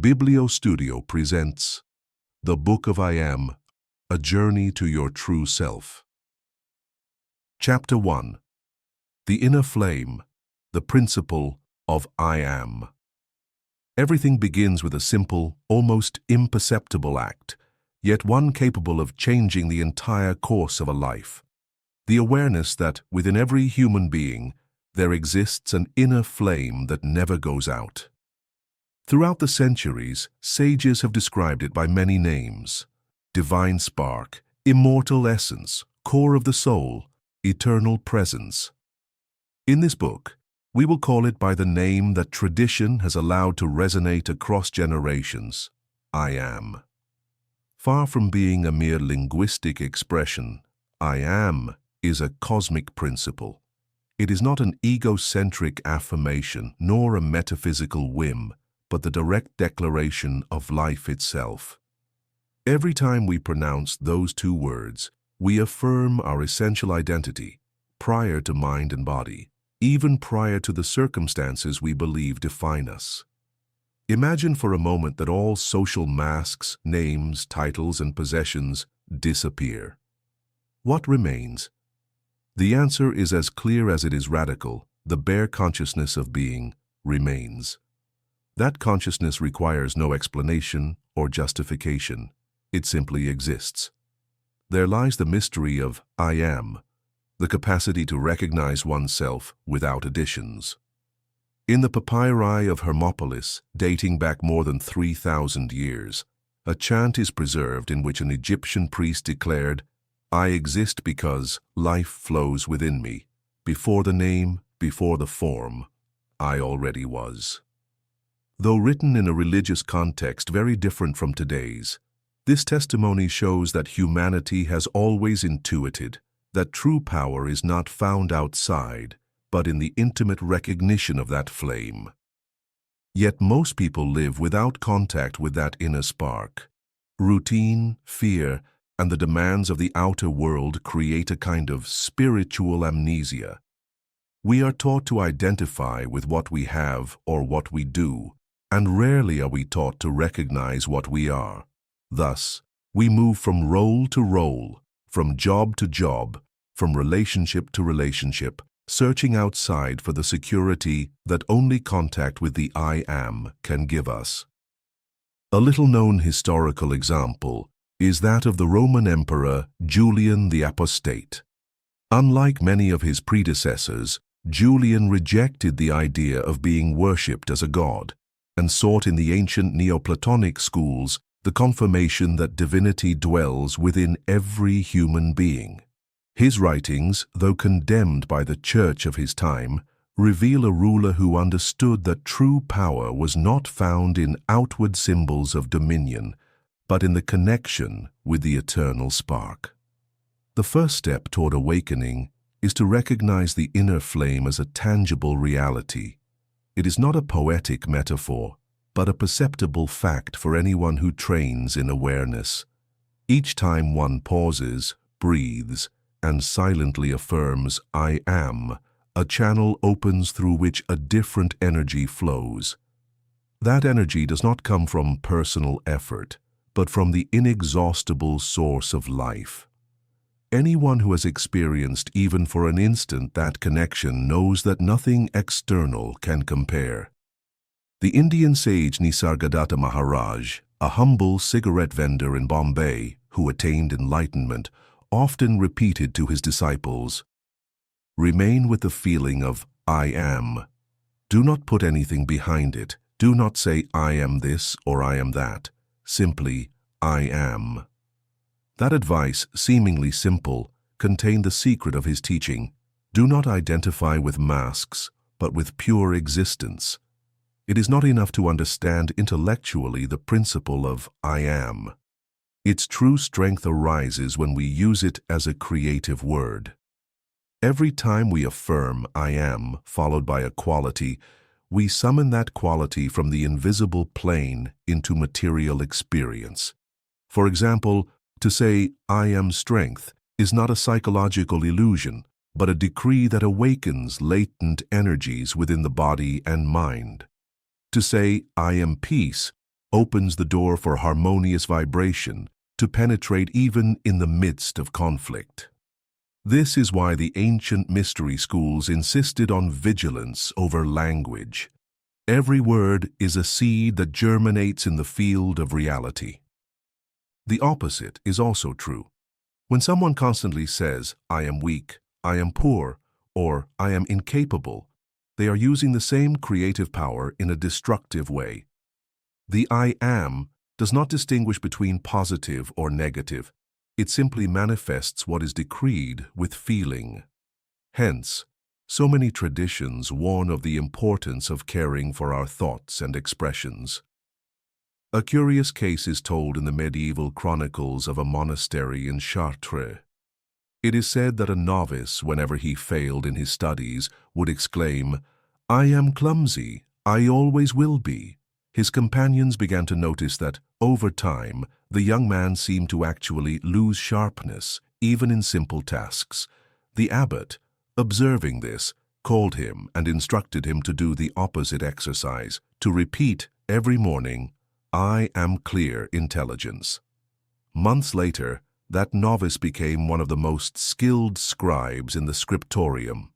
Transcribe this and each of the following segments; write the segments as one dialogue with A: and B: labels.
A: Biblio Studio presents The Book of I Am, A Journey to Your True Self. Chapter 1. The Inner Flame, the Principle of I Am. Everything begins with a simple, almost imperceptible act, yet one capable of changing the entire course of a life. The awareness that within every human being there exists an inner flame that never goes out. Throughout the centuries, sages have described it by many names: divine spark, immortal essence, core of the soul, eternal presence. In this book, we will call it by the name that tradition has allowed to resonate across generations: I Am. Far from being a mere linguistic expression, I Am is a cosmic principle. It is not an egocentric affirmation nor a metaphysical whim, but the direct declaration of life itself. Every time we pronounce those two words, we affirm our essential identity, prior to mind and body, even prior to the circumstances we believe define us. Imagine for a moment that all social masks, names, titles, and possessions disappear. What remains? The answer is as clear as it is radical: the bare consciousness of being remains. That consciousness requires no explanation or justification. It simply exists. There lies the mystery of I Am, the capacity to recognize oneself without additions. In the papyri of Hermopolis, dating back more than 3,000 years, a chant is preserved in which an Egyptian priest declared, "I exist because life flows within me. Before the name, before the form, I already was." Though written in a religious context very different from today's, this testimony shows that humanity has always intuited that true power is not found outside, but in the intimate recognition of that flame. Yet most people live without contact with that inner spark. Routine, fear, and the demands of the outer world create a kind of spiritual amnesia. We are taught to identify with what we have or what we do, and rarely are we taught to recognize what we are. Thus, we move from role to role, from job to job, from relationship to relationship, searching outside for the security that only contact with the I Am can give us. A little-known historical example is that of the Roman Emperor Julian the Apostate. Unlike many of his predecessors, Julian rejected the idea of being worshipped as a god, and sought in the ancient Neoplatonic schools the confirmation that divinity dwells within every human being. His writings, though condemned by the church of his time, reveal a ruler who understood that true power was not found in outward symbols of dominion, but in the connection with the eternal spark. The first step toward awakening is to recognize the inner flame as a tangible reality. It is not a poetic metaphor, but a perceptible fact for anyone who trains in awareness. Each time one pauses, breathes, and silently affirms I Am, a channel opens through which a different energy flows. That energy does not come from personal effort, but from the inexhaustible source of life. Anyone who has experienced even for an instant that connection knows that nothing external can compare. The Indian sage Nisargadatta Maharaj, a humble cigarette vendor in Bombay who attained enlightenment, often repeated to his disciples, "Remain with the feeling of I Am. Do not put anything behind it. Do not say I am this or I am that. Simply, I am." That advice, seemingly simple, contained the secret of his teaching. Do not identify with masks, but with pure existence. It is not enough to understand intellectually the principle of I Am. Its true strength arises when we use it as a creative word. Every time we affirm I Am, followed by a quality, we summon that quality from the invisible plane into material experience. For example, to say I am strength is not a psychological illusion, but a decree that awakens latent energies within the body and mind. To say I am peace opens the door for harmonious vibration to penetrate even in the midst of conflict. This is why the ancient mystery schools insisted on vigilance over language. Every word is a seed that germinates in the field of reality. The opposite is also true. When someone constantly says, "I am weak," "I am poor," or "I am incapable," they are using the same creative power in a destructive way. The "I am" does not distinguish between positive or negative. It simply manifests what is decreed with feeling. Hence, so many traditions warn of the importance of caring for our thoughts and expressions. A curious case is told in the medieval chronicles of a monastery in Chartres. It is said that a novice, whenever he failed in his studies, would exclaim, "I am clumsy, I always will be." His companions began to notice that, over time, the young man seemed to actually lose sharpness, even in simple tasks. The abbot, observing this, called him and instructed him to do the opposite exercise, to repeat every morning, "I am clear intelligence." Months later, that novice became one of the most skilled scribes in the scriptorium.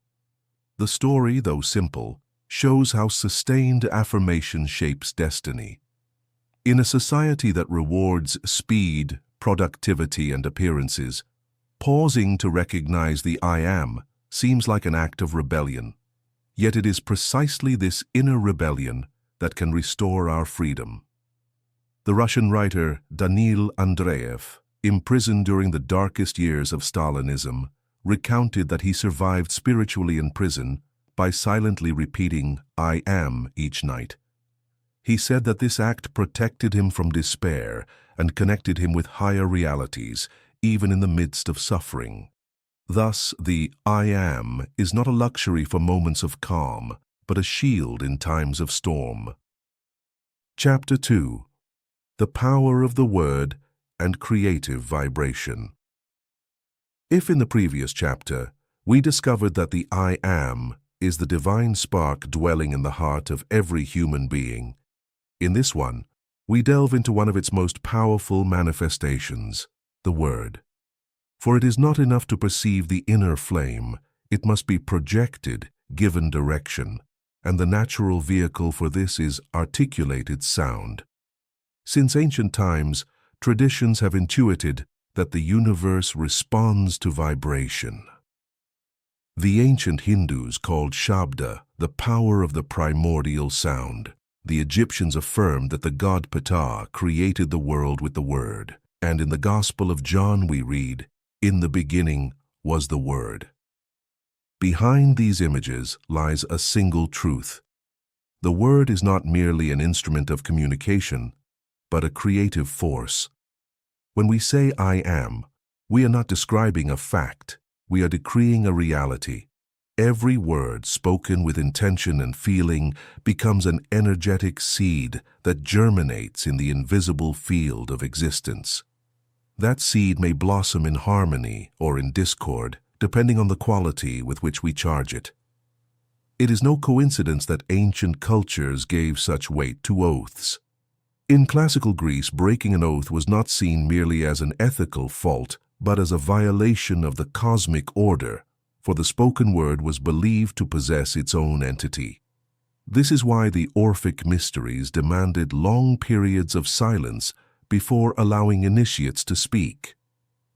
A: The story, though simple, shows how sustained affirmation shapes destiny. In a society that rewards speed, productivity, and appearances, pausing to recognize the "I am" seems like an act of rebellion. Yet it is precisely this inner rebellion that can restore our freedom. The Russian writer Danil Andreev, imprisoned during the darkest years of Stalinism, recounted that he survived spiritually in prison by silently repeating "I am" each night. He said that this act protected him from despair and connected him with higher realities, even in the midst of suffering. Thus, the "I am" is not a luxury for moments of calm, but a shield in times of storm. Chapter 2. The Power of the Word and Creative Vibration. If in the previous chapter, we discovered that the "I am" is the divine spark dwelling in the heart of every human being, in this one, we delve into one of its most powerful manifestations, the Word. For it is not enough to perceive the inner flame, it must be projected, given direction, and the natural vehicle for this is articulated sound. Since ancient times, traditions have intuited that the universe responds to vibration. The ancient Hindus called Shabda the power of the primordial sound. The Egyptians affirmed that the god Ptah created the world with the Word, and in the Gospel of John we read, "In the beginning was the Word." Behind these images lies a single truth. The Word is not merely an instrument of communication, but a creative force. When we say "I am," we are not describing a fact, we are decreeing a reality. Every word spoken with intention and feeling becomes an energetic seed that germinates in the invisible field of existence. That seed may blossom in harmony or in discord, depending on the quality with which we charge it. It is no coincidence that ancient cultures gave such weight to oaths. In classical Greece, breaking an oath was not seen merely as an ethical fault, but as a violation of the cosmic order, for the spoken word was believed to possess its own entity. This is why the Orphic mysteries demanded long periods of silence before allowing initiates to speak.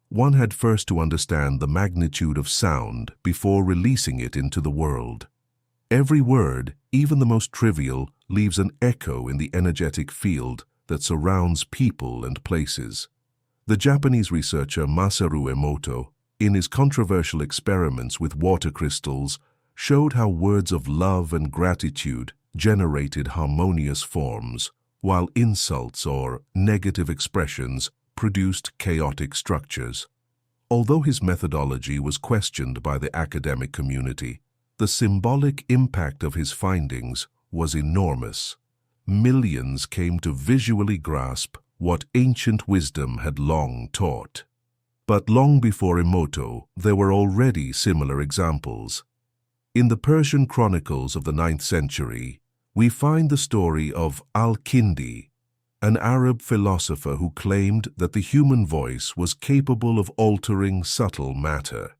A: One had first to understand the magnitude of sound before releasing it into the world. Every word, even the most trivial, leaves an echo in the energetic field that surrounds people and places. The Japanese researcher Masaru Emoto, in his controversial experiments with water crystals, showed how words of love and gratitude generated harmonious forms, while insults or negative expressions produced chaotic structures. Although his methodology was questioned by the academic community, the symbolic impact of his findings was enormous. Millions came to visually grasp what ancient wisdom had long taught. But long before Emoto, there were already similar examples. In the Persian chronicles of the 9th century, we find the story of Al-Kindi, an Arab philosopher who claimed that the human voice was capable of altering subtle matter.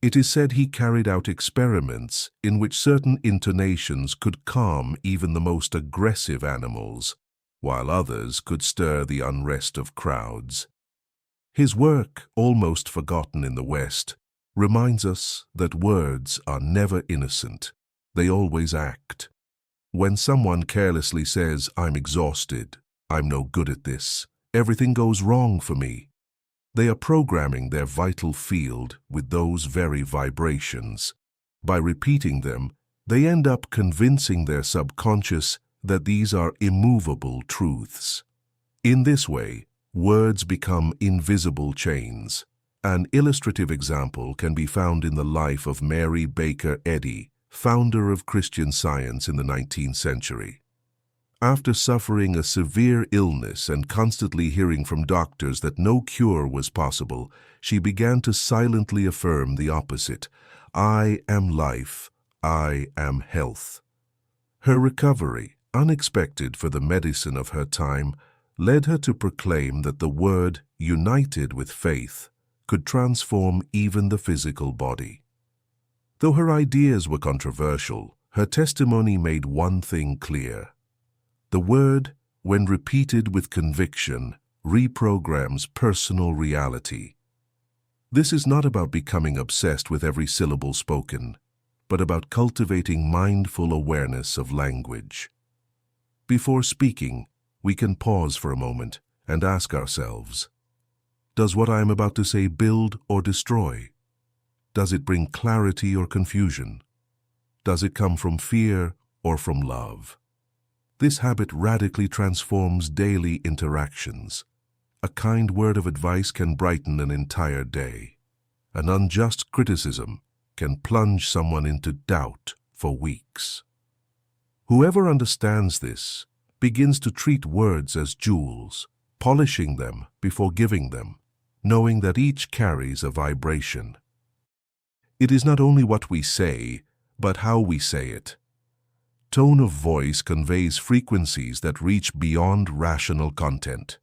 A: It is said he carried out experiments in which certain intonations could calm even the most aggressive animals, while others could stir the unrest of crowds. His work, almost forgotten in the West, reminds us that words are never innocent. They always act. When someone carelessly says, "I'm exhausted, I'm no good at this, everything goes wrong for me," they are programming their vital field with those very vibrations. By repeating them, they end up convincing their subconscious that these are immovable truths. In this way, words become invisible chains. An illustrative example can be found in the life of Mary Baker Eddy, founder of Christian Science in the 19th century. After suffering a severe illness and constantly hearing from doctors that no cure was possible, she began to silently affirm the opposite: "I am life, I am health." Her recovery, unexpected for the medicine of her time, led her to proclaim that the word, united with faith, could transform even the physical body. Though her ideas were controversial, her testimony made one thing clear: the word, when repeated with conviction, reprograms personal reality. This is not about becoming obsessed with every syllable spoken, but about cultivating mindful awareness of language. Before speaking, we can pause for a moment and ask ourselves, does what I am about to say build or destroy? Does it bring clarity or confusion? Does it come from fear or from love? This habit radically transforms daily interactions. A kind word of advice can brighten an entire day. An unjust criticism can plunge someone into doubt for weeks. Whoever understands this begins to treat words as jewels, polishing them before giving them, knowing that each carries a vibration. It is not only what we say, but how we say it. Tone of voice conveys frequencies that reach beyond rational content.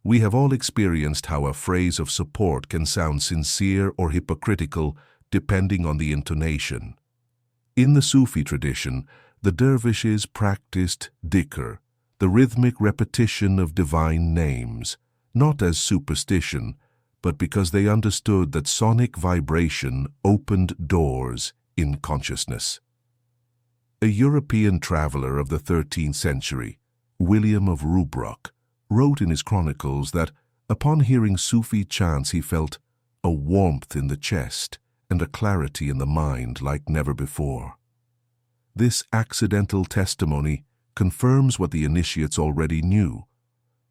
A: We have all experienced how a phrase of support can sound sincere or hypocritical depending on the intonation. In the Sufi tradition, the dervishes practiced dhikr, the rhythmic repetition of divine names, not as superstition, but because they understood that sonic vibration opened doors in consciousness. A European traveler of the 13th century, William of Rubruck, wrote in his chronicles that upon hearing Sufi chants he felt a warmth in the chest and a clarity in the mind like never before. This accidental testimony confirms what the initiates already knew.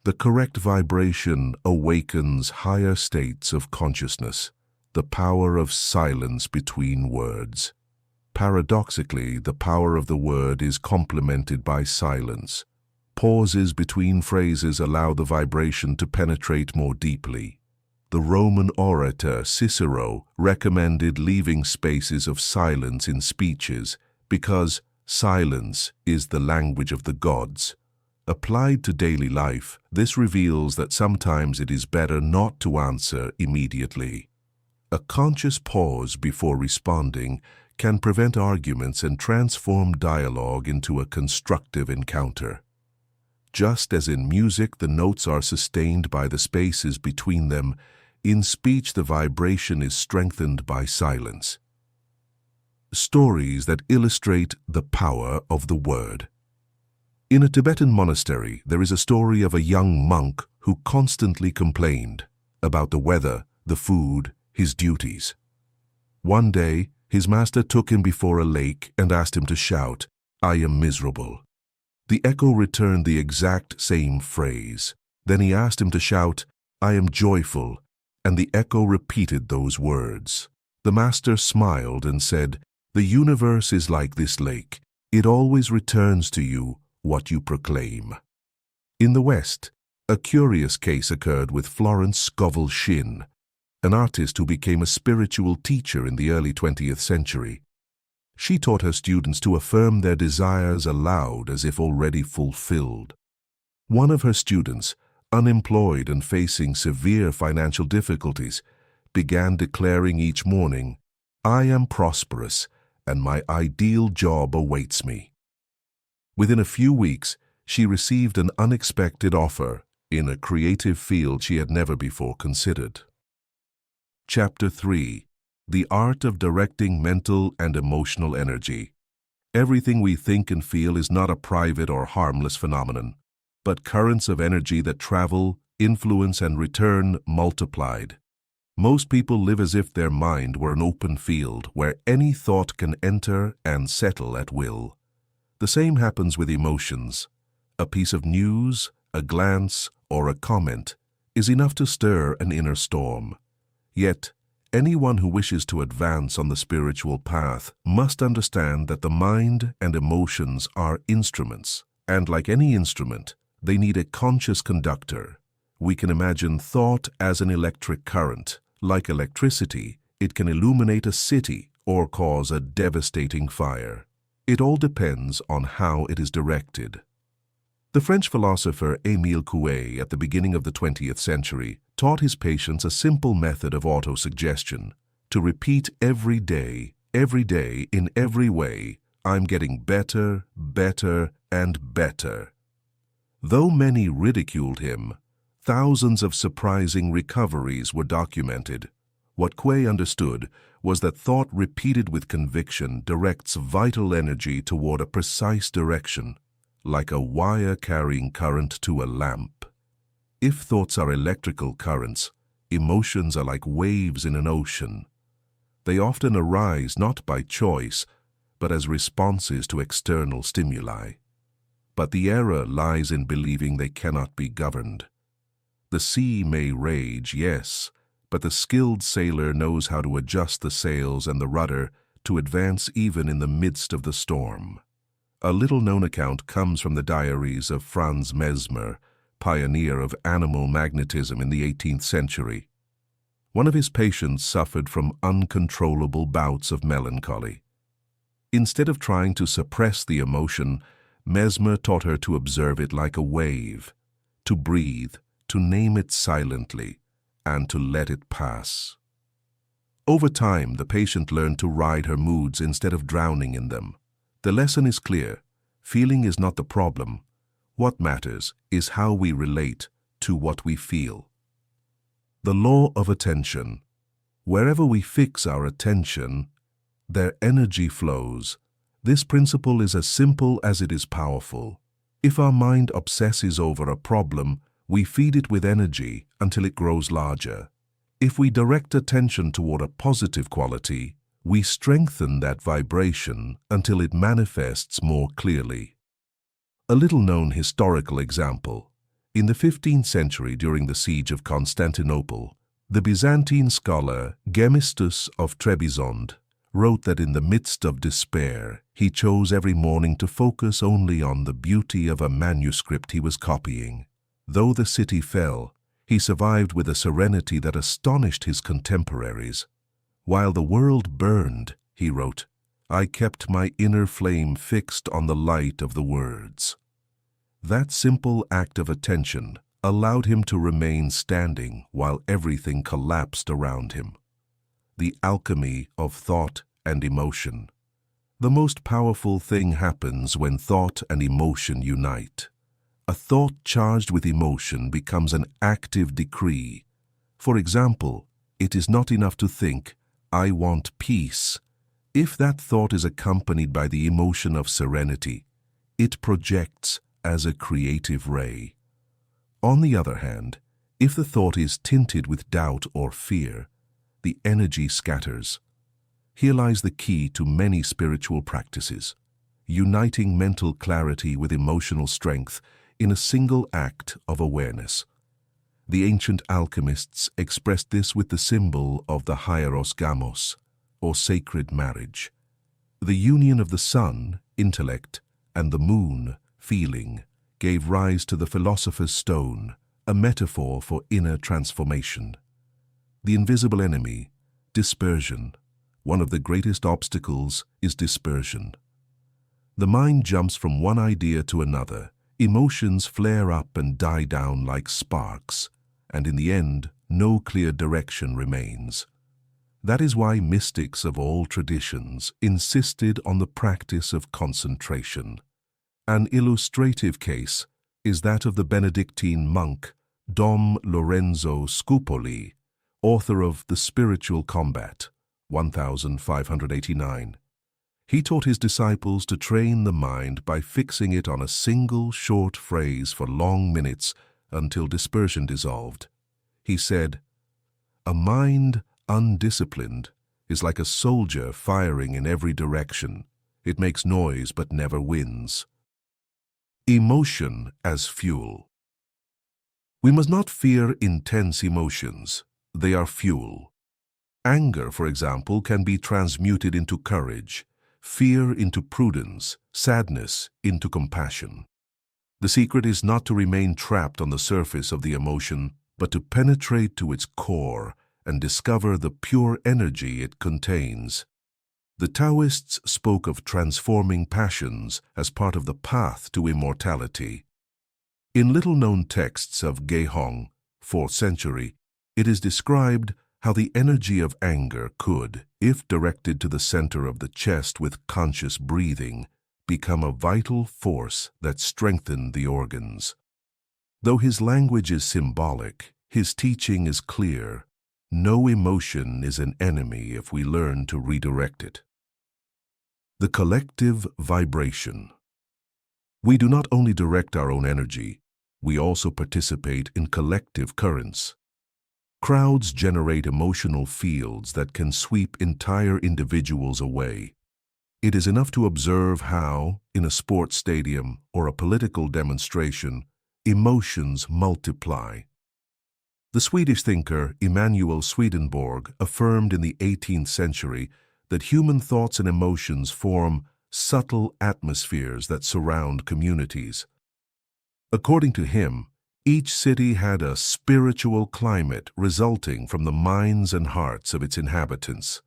A: The correct vibration awakens higher states of consciousness, the power of silence between words. Paradoxically, the power of the word is complemented by silence. Pauses between phrases allow the vibration to penetrate more deeply. The Roman orator Cicero recommended leaving spaces of silence in speeches because silence is the language of the gods. Applied to daily life, this reveals that sometimes it is better not to answer immediately. A conscious pause before responding can prevent arguments and transform dialogue into a constructive encounter. Just as in music the notes are sustained by the spaces between them, in speech the vibration is strengthened by silence. Stories that illustrate the power of the word. In a Tibetan monastery, there is a story of a young monk who constantly complained about the weather, the food, his duties. One day, his master took him before a lake and asked him to shout, "I am miserable." The echo returned the exact same phrase. Then he asked him to shout, "I am joyful," and the echo repeated those words. The master smiled and said, "The universe is like this lake. It always returns to you what you proclaim." In the West, a curious case occurred with Florence Scovel Shinn, an artist who became a spiritual teacher in the early 20th century. She taught her students to affirm their desires aloud as if already fulfilled. One of her students, unemployed and facing severe financial difficulties, began declaring each morning, "I am prosperous, and my ideal job awaits me." Within a few weeks, she received an unexpected offer in a creative field she had never before considered. Chapter 3. The Art of Directing Mental and Emotional Energy. Everything we think and feel is not a private or harmless phenomenon, but currents of energy that travel, influence, and return multiplied. Most people live as if their mind were an open field where any thought can enter and settle at will. The same happens with emotions. A piece of news, a glance, or a comment is enough to stir an inner storm. Yet, anyone who wishes to advance on the spiritual path must understand that the mind and emotions are instruments, and like any instrument, they need a conscious conductor. We can imagine thought as an electric current. Like electricity, it can illuminate a city or cause a devastating fire. It all depends on how it is directed. The French philosopher Émile Coué, at the beginning of the 20th century, taught his patients a simple method of autosuggestion: to repeat every day, in every way, "I'm getting better, better, and better." Though many ridiculed him, thousands of surprising recoveries were documented. What Coué understood was that thought repeated with conviction directs vital energy toward a precise direction, like a wire carrying current to a lamp. If thoughts are electrical currents, emotions are like waves in an ocean. They often arise not by choice, but as responses to external stimuli. But the error lies in believing they cannot be governed. The sea may rage, yes, but the skilled sailor knows how to adjust the sails and the rudder to advance even in the midst of the storm. A little-known account comes from the diaries of Franz Mesmer, pioneer of animal magnetism in the 18th century. One of his patients suffered from uncontrollable bouts of melancholy. Instead of trying to suppress the emotion, Mesmer taught her to observe it like a wave, to breathe, to name it silently, and to let it pass. Over time, the patient learned to ride her moods instead of drowning in them. The lesson is clear: feeling is not the problem. What matters is how we relate to what we feel. The law of attention. Wherever we fix our attention, their energy flows. This principle is as simple as it is powerful. If our mind obsesses over a problem, we feed it with energy until it grows larger. If we direct attention toward a positive quality, we strengthen that vibration until it manifests more clearly. A little-known historical example. In the 15th century, during the siege of Constantinople, the Byzantine scholar Gemistus of Trebizond wrote that in the midst of despair, he chose every morning to focus only on the beauty of a manuscript he was copying. Though the city fell, he survived with a serenity that astonished his contemporaries. While the world burned, he wrote, I kept my inner flame fixed on the light of the words. That simple act of attention allowed him to remain standing while everything collapsed around him. The alchemy of thought and emotion. The most powerful thing happens when thought and emotion unite. A thought charged with emotion becomes an active decree. For example, it is not enough to think, I want peace. If that thought is accompanied by the emotion of serenity, it projects as a creative ray. On the other hand, if the thought is tinted with doubt or fear, the energy scatters. Here lies the key to many spiritual practices, uniting mental clarity with emotional strength in a single act of awareness. The ancient alchemists expressed this with the symbol of the hieros gamos, or sacred marriage. The union of the sun, intellect, and the moon, feeling, gave rise to the philosopher's stone, a metaphor for inner transformation. The invisible enemy, dispersion. One of the greatest obstacles is dispersion. The mind jumps from one idea to another, Emotions flare up and die down like sparks, and in the end, no clear direction remains. That is why mystics of all traditions insisted on the practice of concentration. An illustrative case is that of the Benedictine monk Dom Lorenzo Scupoli, author of The Spiritual Combat, 1589. He taught his disciples to train the mind by fixing it on a single short phrase for long minutes until dispersion dissolved. He said, "A mind undisciplined is like a soldier firing in every direction. It makes noise but never wins." Emotion as fuel. We must not fear intense emotions. They are fuel. Anger, for example, can be transmuted into courage, fear into prudence, sadness into compassion. The secret is not to remain trapped on the surface of the emotion, but to penetrate to its core and discover the pure energy it contains. The Taoists spoke of transforming passions as part of the path to immortality. In little-known texts of Geihong, 4th century, it is described how the energy of anger could, if directed to the center of the chest with conscious breathing, become a vital force that strengthened the organs. Though his language is symbolic, his teaching is clear. No emotion is an enemy if we learn to redirect it. The collective vibration. We do not only direct our own energy, we also participate in collective currents. Crowds generate emotional fields that can sweep entire individuals away. It is enough to observe how, in a sports stadium or a political demonstration, emotions multiply. The Swedish thinker Emanuel Swedenborg affirmed in the 18th century that human thoughts and emotions form subtle atmospheres that surround communities. According to him, each city had a spiritual climate resulting from the minds and hearts of its inhabitants.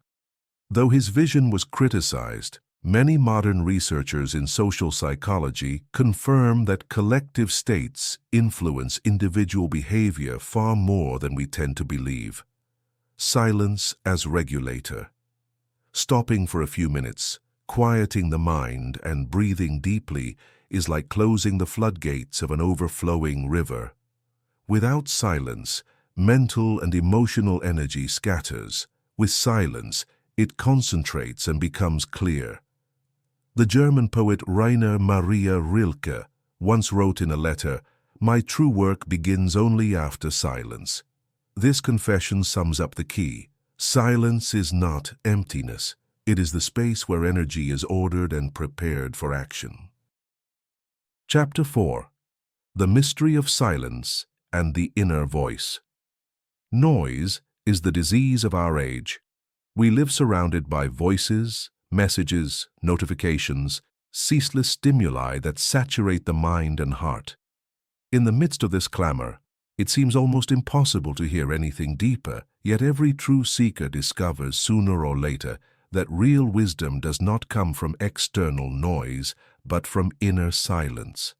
A: Though his vision was criticized, many modern researchers in social psychology confirm that collective states influence individual behavior far more than we tend to believe. Silence as regulator. Stopping for a few minutes, quieting the mind, and breathing deeply is like closing the floodgates of an overflowing river. Without silence, mental and emotional energy scatters. With silence, it concentrates and becomes clear. The German poet Rainer Maria Rilke once wrote in a letter, "My true work begins only after silence." This confession sums up the key. Silence is not emptiness. It is the space where energy is ordered and prepared for action. Chapter 4. The Mystery of Silence and the Inner Voice. Noise is the disease of our age. We live surrounded by voices, messages, notifications, ceaseless stimuli that saturate the mind and heart. In the midst of this clamor, it seems almost impossible to hear anything deeper, yet every true seeker discovers sooner or later that real wisdom does not come from external noise, but from inner silence.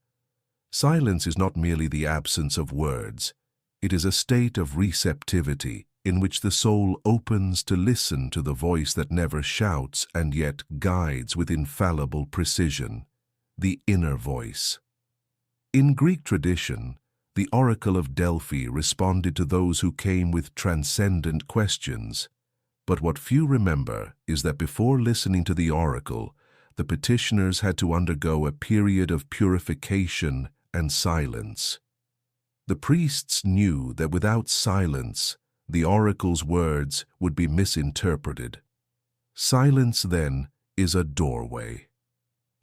A: Silence is not merely the absence of words. It is a state of receptivity in which the soul opens to listen to the voice that never shouts and yet guides with infallible precision, the inner voice. In Greek tradition, the Oracle of Delphi responded to those who came with transcendent questions. But what few remember is that before listening to the oracle, the petitioners had to undergo a period of purification and silence. The priests knew that without silence, the oracle's words would be misinterpreted. Silence, then, is a doorway.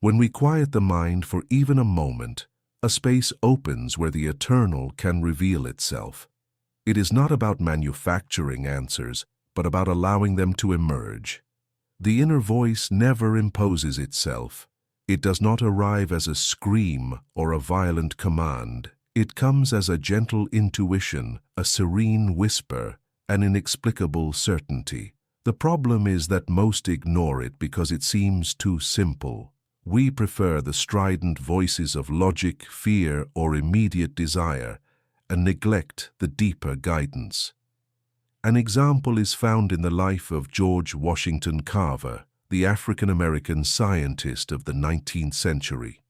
A: When we quiet the mind for even a moment, a space opens where the eternal can reveal itself. It is not about manufacturing answers, but about allowing them to emerge. The inner voice never imposes itself. It does not arrive as a scream or a violent command. It comes as a gentle intuition, a serene whisper, an inexplicable certainty. The problem is that most ignore it because it seems too simple. We prefer the strident voices of logic, fear, or immediate desire, and neglect the deeper guidance. An example is found in the life of George Washington Carver, the African-American scientist of the 19th century.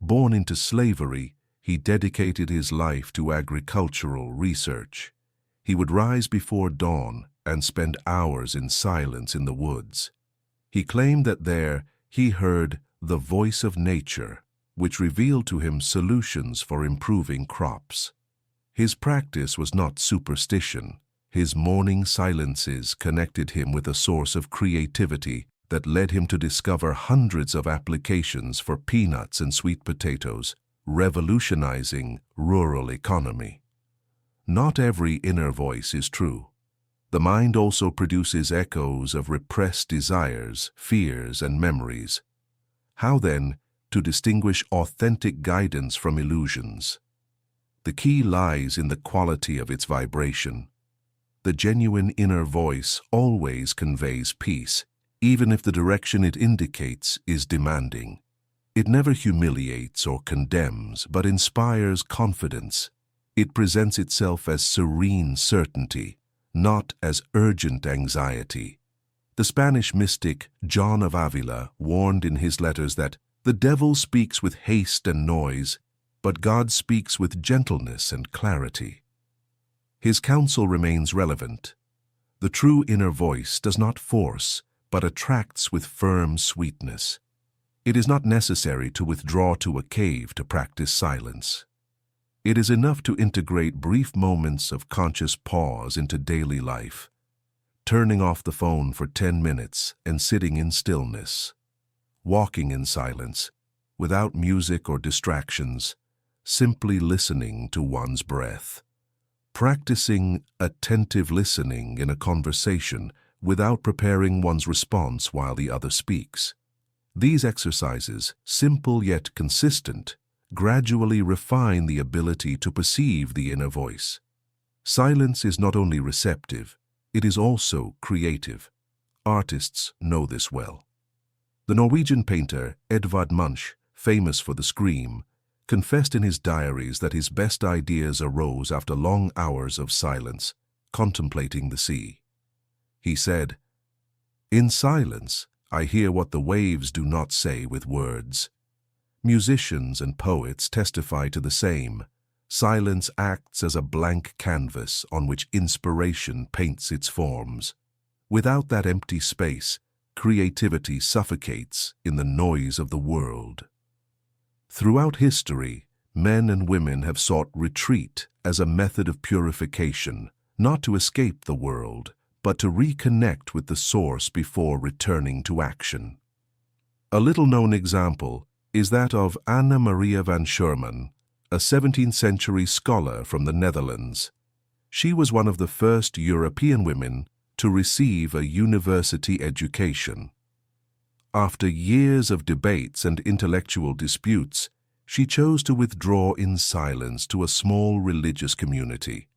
A: Born into slavery, he dedicated his life to agricultural research. He would rise before dawn and spend hours in silence in the woods. He claimed that there he heard the voice of nature, which revealed to him solutions for improving crops. His practice was not superstition. His morning silences connected him with a source of creativity that led him to discover hundreds of applications for peanuts and sweet potatoes, revolutionizing rural economy. Not every inner voice is true. The mind also produces echoes of repressed desires, fears, and memories. How, then, to distinguish authentic guidance from illusions? The key lies in the quality of its vibration. The genuine inner voice always conveys peace, even if the direction it indicates is demanding. It never humiliates or condemns, but inspires confidence. It presents itself as serene certainty, not as urgent anxiety. The Spanish mystic John of Avila warned in his letters that the devil speaks with haste and noise, but God speaks with gentleness and clarity. His counsel remains relevant. The true inner voice does not force, but attracts with firm sweetness. It is not necessary to withdraw to a cave to practice silence. It is enough to integrate brief moments of conscious pause into daily life, turning off the phone for 10 minutes and sitting in stillness, walking in silence, without music or distractions, simply listening to one's breath, practicing attentive listening in a conversation without preparing one's response while the other speaks. These exercises, simple yet consistent, gradually refine the ability to perceive the inner voice. Silence is not only receptive, it is also creative. Artists know this well. The Norwegian painter Edvard Munch, famous for The Scream, confessed in his diaries that his best ideas arose after long hours of silence, contemplating the sea. He said, "In silence, I hear what the waves do not say with words." Musicians and poets testify to the same. Silence acts as a blank canvas on which inspiration paints its forms. Without that empty space, creativity suffocates in the noise of the world. Throughout history, men and women have sought retreat as a method of purification, not to escape the world, but to reconnect with the source before returning to action. A little-known example is that of Anna Maria van Schuurman, a 17th century scholar from the Netherlands. She was one of the first European women to receive a university education. After years of debates and intellectual disputes, she chose to withdraw in silence to a small religious community.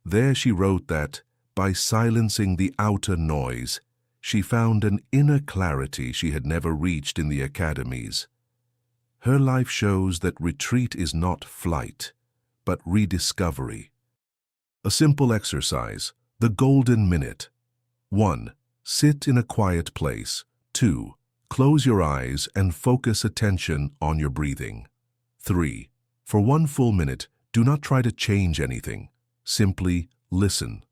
A: There she wrote that, by silencing the outer noise, she found an inner clarity she had never reached in the academies. Her life shows that retreat is not flight, but rediscovery. A simple exercise, the golden minute. 1. Sit in a quiet place. 2. Close your eyes and focus attention on your breathing. 3. For 1 full minute, do not try to change anything. Simply listen.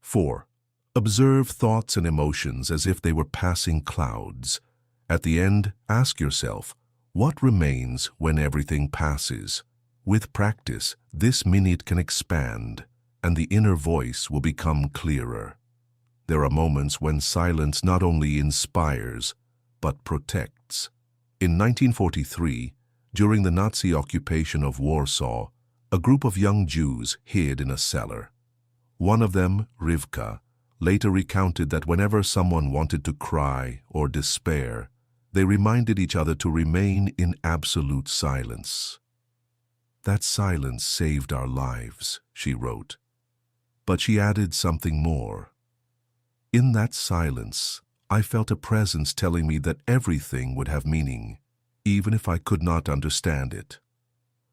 A: 4. Observe thoughts and emotions as if they were passing clouds. At the end, ask yourself, what remains when everything passes? With practice, this minute can expand, and the inner voice will become clearer. There are moments when silence not only inspires, but protects. In 1943, during the Nazi occupation of Warsaw, a group of young Jews hid in a cellar. One of them, Rivka, later recounted that whenever someone wanted to cry or despair, they reminded each other to remain in absolute silence. That silence saved our lives, she wrote. But she added something more. In that silence, I felt a presence telling me that everything would have meaning, even if I could not understand it.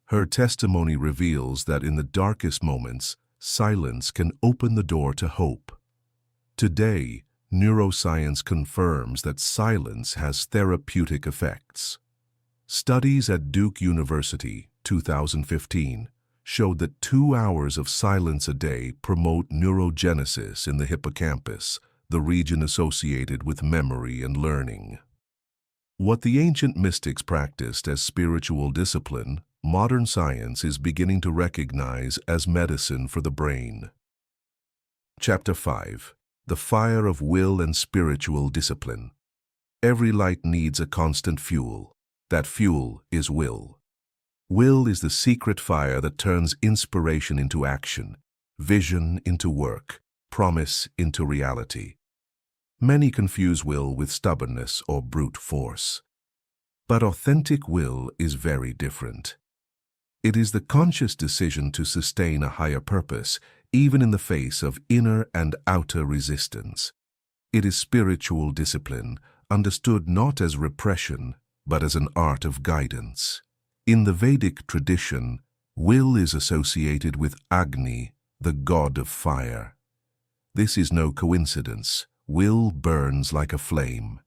A: Her testimony reveals that in the darkest moments, silence can open the door to hope. Today, neuroscience confirms that silence has therapeutic effects. Studies at Duke University, 2015, showed that 2 hours of silence a day promote neurogenesis in the hippocampus, the region associated with memory and learning. What the ancient mystics practiced as spiritual discipline, modern science is beginning to recognize as medicine for the brain. Chapter 5. The Fire of Will and Spiritual Discipline. Every light needs a constant fuel. That fuel is will. Will is the secret fire that turns inspiration into action, vision into work, promise into reality. Many confuse will with stubbornness or brute force. But authentic will is very different. It is the conscious decision to sustain a higher purpose, even in the face of inner and outer resistance. It is spiritual discipline, understood not as repression, but as an art of guidance. In the Vedic tradition, will is associated with Agni, the god of fire. This is no coincidence. Will burns like a flame.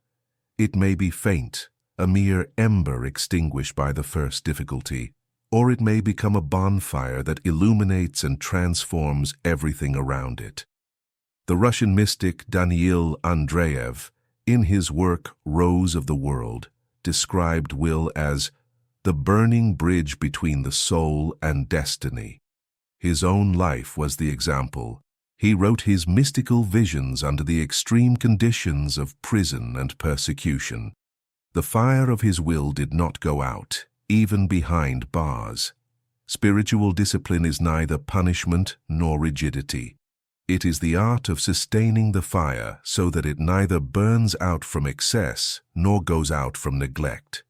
A: It may be faint, a mere ember extinguished by the first difficulty, or it may become a bonfire that illuminates and transforms everything around it. The Russian mystic Daniil Andreev, in his work Rose of the World, described will as the burning bridge between the soul and destiny. His own life was the example. He wrote his mystical visions under the extreme conditions of prison and persecution. The fire of his will did not go out, even behind bars. Spiritual discipline is neither punishment nor rigidity. It is the art of sustaining the fire so that it neither burns out from excess nor goes out from neglect.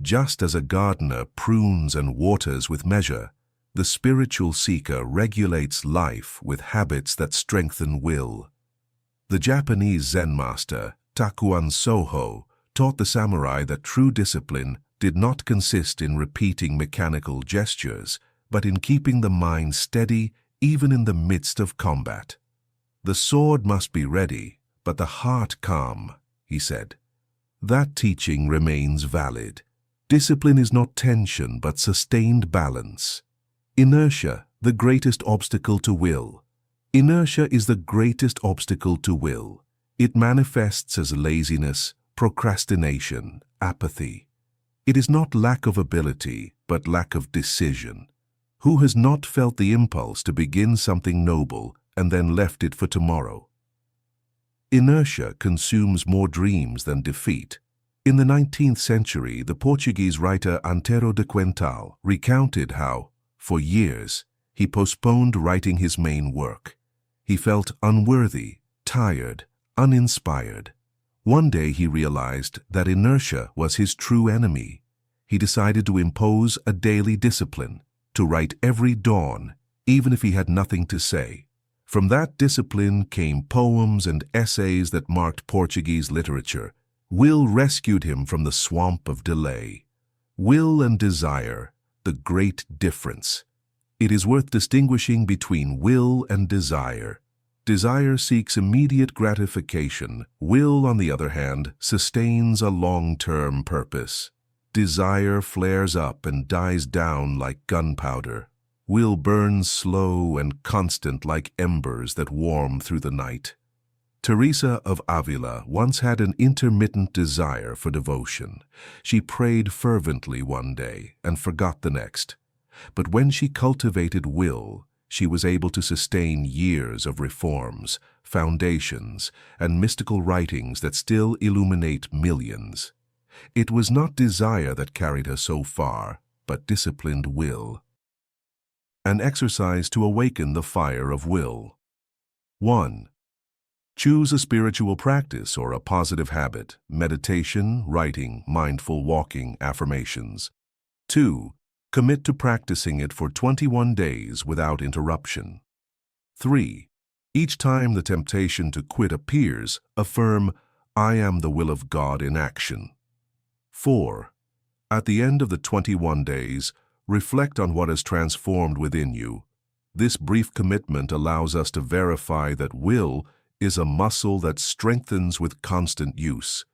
A: Just as a gardener prunes and waters with measure, the spiritual seeker regulates life with habits that strengthen will. The Japanese Zen master, Takuan Soho, taught the samurai that true discipline did not consist in repeating mechanical gestures, but in keeping the mind steady even in the midst of combat. The sword must be ready, but the heart calm, he said. That teaching remains valid. Discipline is not tension, but sustained balance. Inertia, the greatest obstacle to will. Inertia is the greatest obstacle to will. It manifests as laziness, procrastination, apathy. It is not lack of ability, but lack of decision. Who has not felt the impulse to begin something noble and then left it for tomorrow? Inertia consumes more dreams than defeat. In the 19th century, the Portuguese writer Antero de Quental recounted how, for years, he postponed writing his main work. He felt unworthy, tired, uninspired. One day he realized that inertia was his true enemy. He decided to impose a daily discipline, to write every dawn, even if he had nothing to say. From that discipline came poems and essays that marked Portuguese literature. Will rescued him from the swamp of delay. Will and desire, the great difference. It is worth distinguishing between will and desire. Desire seeks immediate gratification. Will, on the other hand, sustains a long-term purpose. Desire flares up and dies down like gunpowder. Will burns slow and constant like embers that warm through the night. Teresa of Avila once had an intermittent desire for devotion. She prayed fervently one day and forgot the next. But when she cultivated will, she was able to sustain years of reforms, foundations, and mystical writings that still illuminate millions. It was not desire that carried her so far, but disciplined will. An exercise to awaken the fire of will. 1. Choose a spiritual practice or a positive habit, meditation, writing, mindful walking, affirmations. 2. Commit to practicing it for 21 days without interruption. 3. Each time the temptation to quit appears, affirm, I am the will of God in action. 4. At the end of the 21 days, reflect on what has transformed within you. This brief commitment allows us to verify that will is a muscle that strengthens with constant use.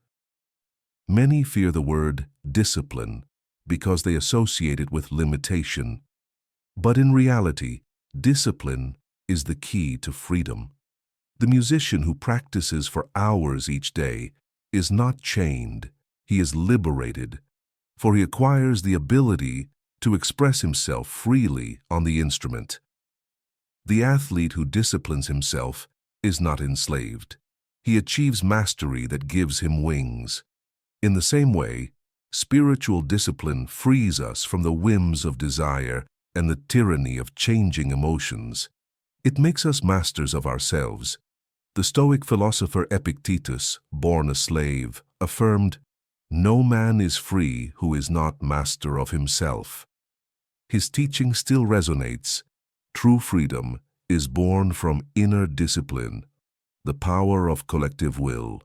A: Many fear the word discipline because they associate it with limitation. But in reality, discipline is the key to freedom. The musician who practices for hours each day is not chained, he is liberated, for he acquires the ability to express himself freely on the instrument. The athlete who disciplines himself is not enslaved. He achieves mastery that gives him wings. In the same way, spiritual discipline frees us from the whims of desire and the tyranny of changing emotions. It makes us masters of ourselves. The Stoic philosopher Epictetus, born a slave, affirmed, "No man is free who is not master of himself." His teaching still resonates. True freedom is born from inner discipline, the power of collective will.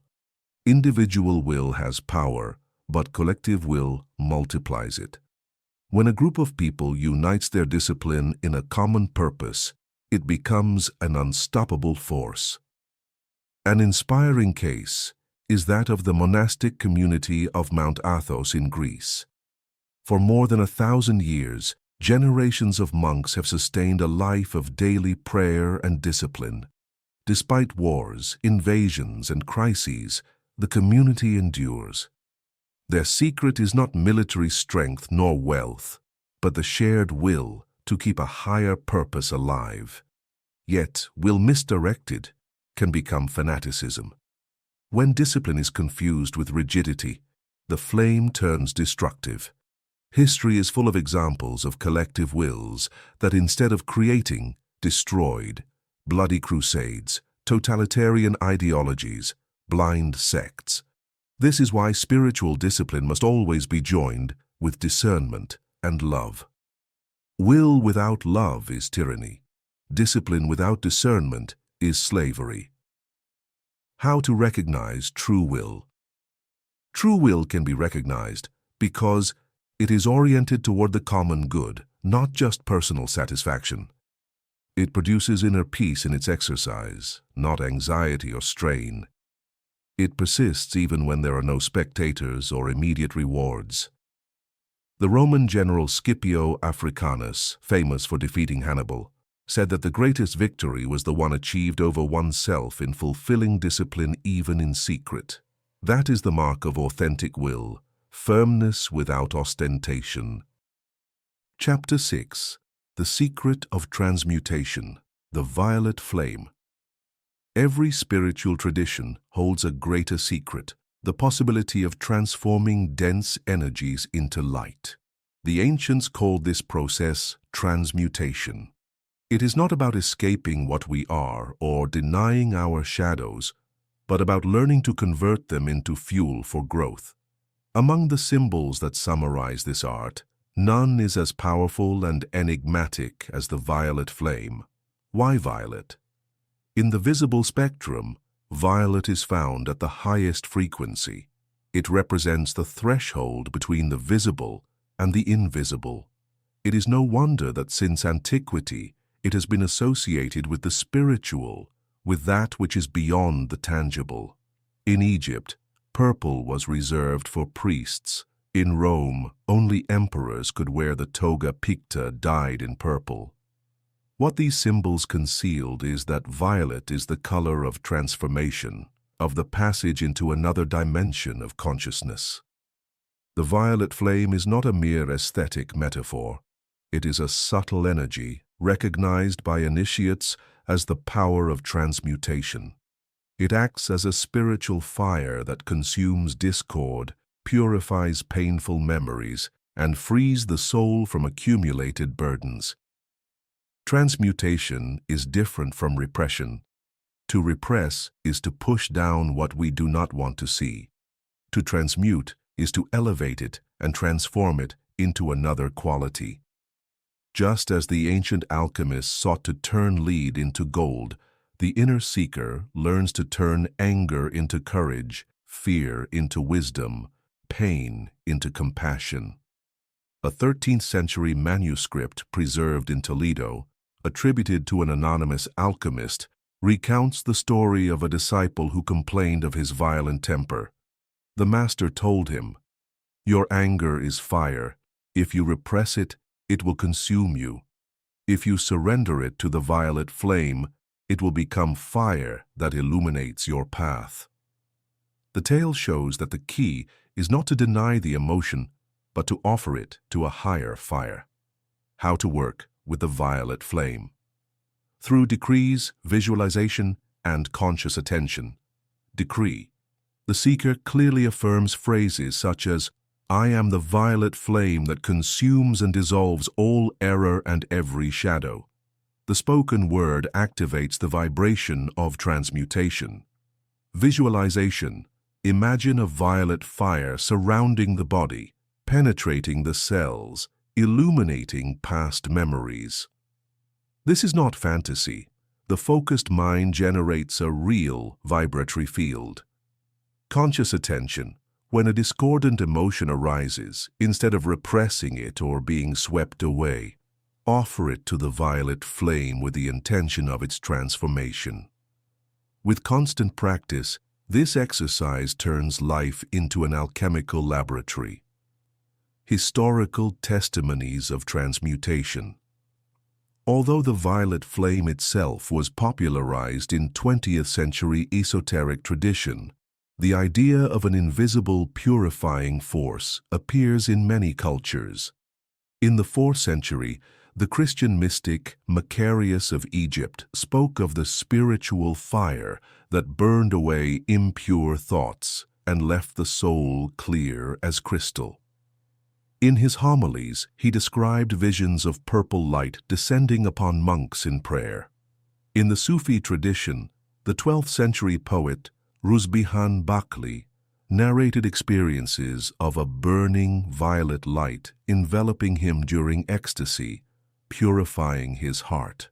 A: Individual will has power, but collective will multiplies it. When a group of people unites their discipline in a common purpose, it becomes an unstoppable force. An inspiring case is that of the monastic community of Mount Athos in Greece. For more than 1,000 years, generations of monks have sustained a life of daily prayer and discipline. Despite wars, invasions, and crises, the community endures. Their secret is not military strength nor wealth, but the shared will to keep a higher purpose alive. Yet, will misdirected can become fanaticism. When discipline is confused with rigidity, the flame turns destructive. History is full of examples of collective wills that instead of creating, destroyed. Bloody crusades, totalitarian ideologies, blind sects. This is why spiritual discipline must always be joined with discernment and love. Will without love is tyranny. Discipline without discernment is slavery. How to recognize true will? True will can be recognized because it is oriented toward the common good, not just personal satisfaction. It produces inner peace in its exercise, not anxiety or strain. It persists even when there are no spectators or immediate rewards. The Roman general Scipio Africanus, famous for defeating Hannibal, said that the greatest victory was the one achieved over oneself in fulfilling discipline even in secret. That is the mark of authentic will, firmness without ostentation. Chapter 6. The Secret of Transmutation, the Violet Flame. Every spiritual tradition holds a greater secret, the possibility of transforming dense energies into light. The ancients called this process transmutation. It is not about escaping what we are or denying our shadows, but about learning to convert them into fuel for growth. Among the symbols that summarize this art, none is as powerful and enigmatic as the violet flame. Why violet? In the visible spectrum, violet is found at the highest frequency. It represents the threshold between the visible and the invisible. It is no wonder that since antiquity, it has been associated with the spiritual, with that which is beyond the tangible. In Egypt, purple was reserved for priests. In Rome, only emperors could wear the toga picta dyed in purple. What these symbols concealed is that violet is the color of transformation, of the passage into another dimension of consciousness. The violet flame is not a mere aesthetic metaphor. It is a subtle energy recognized by initiates as the power of transmutation. It acts as a spiritual fire that consumes discord, purifies painful memories, and frees the soul from accumulated burdens. Transmutation is different from repression. To repress is to push down what we do not want to see. To transmute is to elevate it and transform it into another quality. Just as the ancient alchemists sought to turn lead into gold, the inner seeker learns to turn anger into courage, fear into wisdom, pain into compassion. A 13th century manuscript preserved in Toledo, attributed to an anonymous alchemist, recounts the story of a disciple who complained of his violent temper. The master told him, "Your anger is fire. If you repress it, it will consume you. If you surrender it to the violet flame, it will become fire that illuminates your path." The tale shows that the key is not to deny the emotion, but to offer it to a higher fire. How to work with the violet flame. Through decrees, visualization, and conscious attention. Decree. The seeker clearly affirms phrases such as, "I am the violet flame that consumes and dissolves all error and every shadow." The spoken word activates the vibration of transmutation. Visualization. Imagine a violet fire surrounding the body, penetrating the cells, illuminating past memories. This is not fantasy. The focused mind generates a real vibratory field. Conscious attention. When a discordant emotion arises, instead of repressing it or being swept away, offer it to the violet flame with the intention of its transformation. With constant practice, this exercise turns life into an alchemical laboratory. Historical testimonies of transmutation. Although the violet flame itself was popularized in 20th century esoteric tradition, the idea of an invisible purifying force appears in many cultures. In the 4th century, the Christian mystic Macarius of Egypt spoke of the spiritual fire that burned away impure thoughts and left the soul clear as crystal. In his homilies, he described visions of purple light descending upon monks in prayer. In the Sufi tradition, the 12th century poet Rusbihan Bakli narrated experiences of a burning violet light enveloping him during ecstasy, purifying his heart.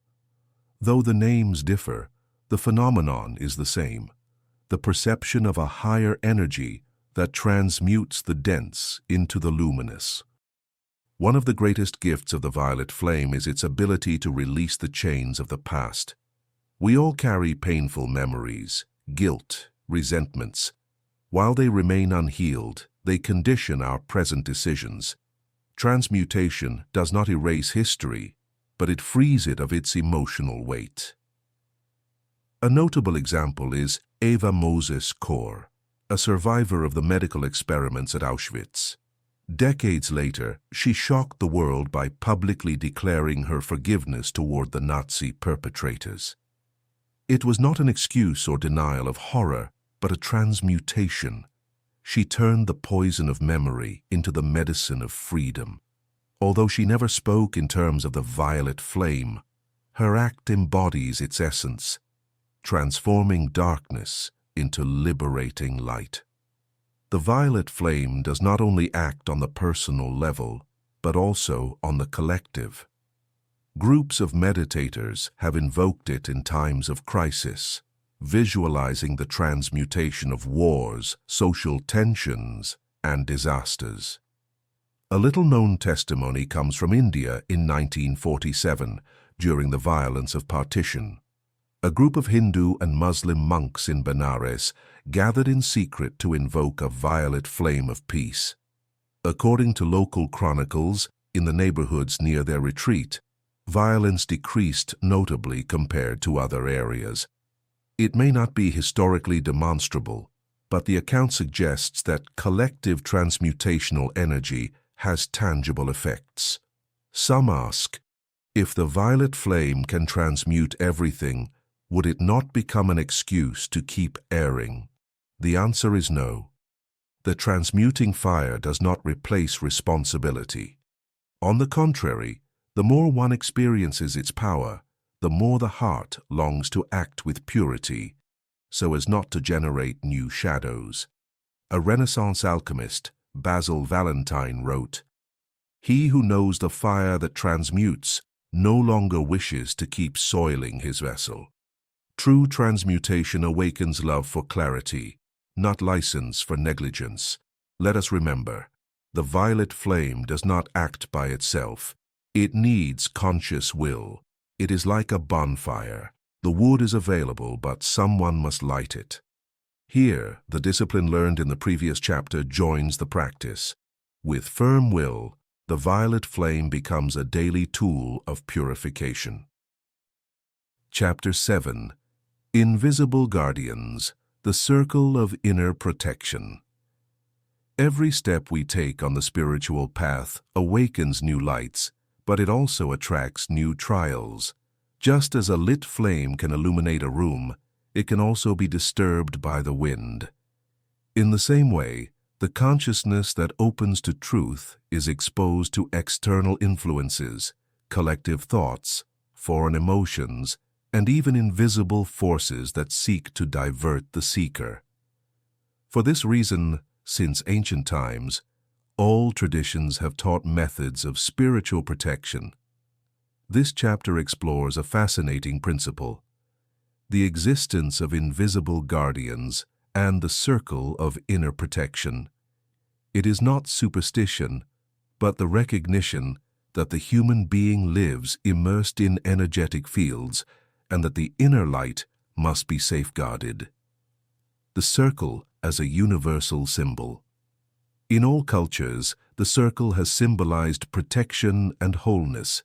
A: Though the names differ, the phenomenon is the same: the perception of a higher energy that transmutes the dense into the luminous. One of the greatest gifts of the violet flame is its ability to release the chains of the past. We all carry painful memories, guilt, resentments. While they remain unhealed, they condition our present decisions. Transmutation does not erase history, but it frees it of its emotional weight. A notable example is Eva Moses Kor, a survivor of the medical experiments at Auschwitz. Decades later, she shocked the world by publicly declaring her forgiveness toward the Nazi perpetrators. It was not an excuse or denial of horror, but a transmutation. She turned the poison of memory into the medicine of freedom. Although she never spoke in terms of the violet flame, her act embodies its essence, transforming darkness into liberating light. The violet flame does not only act on the personal level, but also on the collective. Groups of meditators have invoked it in times of crisis, visualizing the transmutation of wars, social tensions, and disasters. A little-known testimony comes from India in 1947, during the violence of partition. A group of Hindu and Muslim monks in Benares gathered in secret to invoke a violet flame of peace. According to local chronicles, in the neighborhoods near their retreat, violence decreased notably compared to other areas. It may not be historically demonstrable, but the account suggests that collective transmutational energy has tangible effects. Some ask, if the violet flame can transmute everything, would it not become an excuse to keep erring? The answer is no. The transmuting fire does not replace responsibility. On the contrary, the more one experiences its power, the more the heart longs to act with purity, so as not to generate new shadows. A Renaissance alchemist, Basil Valentine, wrote, "He who knows the fire that transmutes no longer wishes to keep soiling his vessel." True transmutation awakens love for clarity, not license for negligence. Let us remember, the violet flame does not act by itself. It needs conscious will. It is like a bonfire. The wood is available, but someone must light it. Here, the discipline learned in the previous chapter joins the practice. With firm will, the violet flame becomes a daily tool of purification. Chapter 7. Invisible Guardians, the Circle of Inner Protection. Every step we take on the spiritual path awakens new lights, but it also attracts new trials. Just as a lit flame can illuminate a room, it can also be disturbed by the wind. In the same way, the consciousness that opens to truth is exposed to external influences, collective thoughts, foreign emotions, and even invisible forces that seek to divert the seeker. For this reason, since ancient times, all traditions have taught methods of spiritual protection. This chapter explores a fascinating principle: the existence of invisible guardians and the circle of inner protection. It is not superstition, but the recognition that the human being lives immersed in energetic fields and that the inner light must be safeguarded. The circle as a universal symbol. In all cultures, the circle has symbolized protection and wholeness.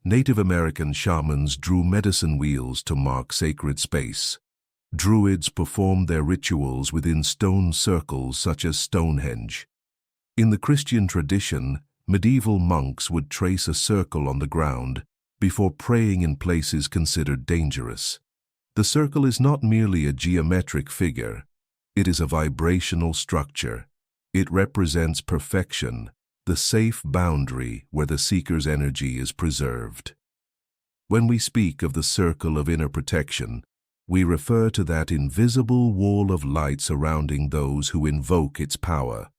A: Native American shamans drew medicine wheels to mark sacred space. Druids performed their rituals within stone circles such as Stonehenge. In the Christian tradition, medieval monks would trace a circle on the ground before praying in places considered dangerous. The circle is not merely a geometric figure, it is a vibrational structure. It represents perfection, the safe boundary where the seeker's energy is preserved. When we speak of the circle of inner protection, we refer to that invisible wall of light surrounding those who invoke its power.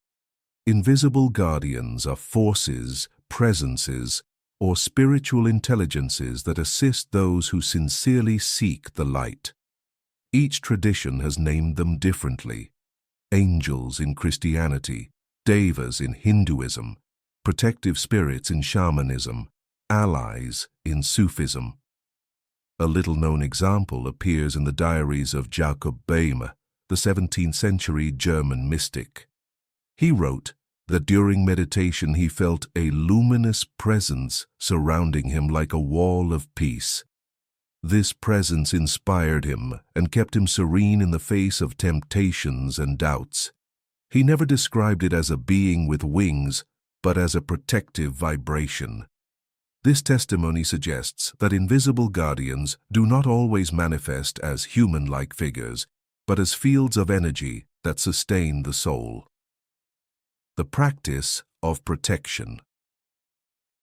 A: Invisible guardians are forces, presences, or spiritual intelligences that assist those who sincerely seek the light. Each tradition has named them differently: angels in Christianity, devas in Hinduism, protective spirits in shamanism, allies in Sufism. A little-known example appears in the diaries of Jacob Boehme, the 17th-century German mystic. He wrote that during meditation he felt a luminous presence surrounding him like a wall of peace. This presence inspired him and kept him serene in the face of temptations and doubts. He never described it as a being with wings, but as a protective vibration. This testimony suggests that invisible guardians do not always manifest as human-like figures, but as fields of energy that sustain the soul. The practice of protection.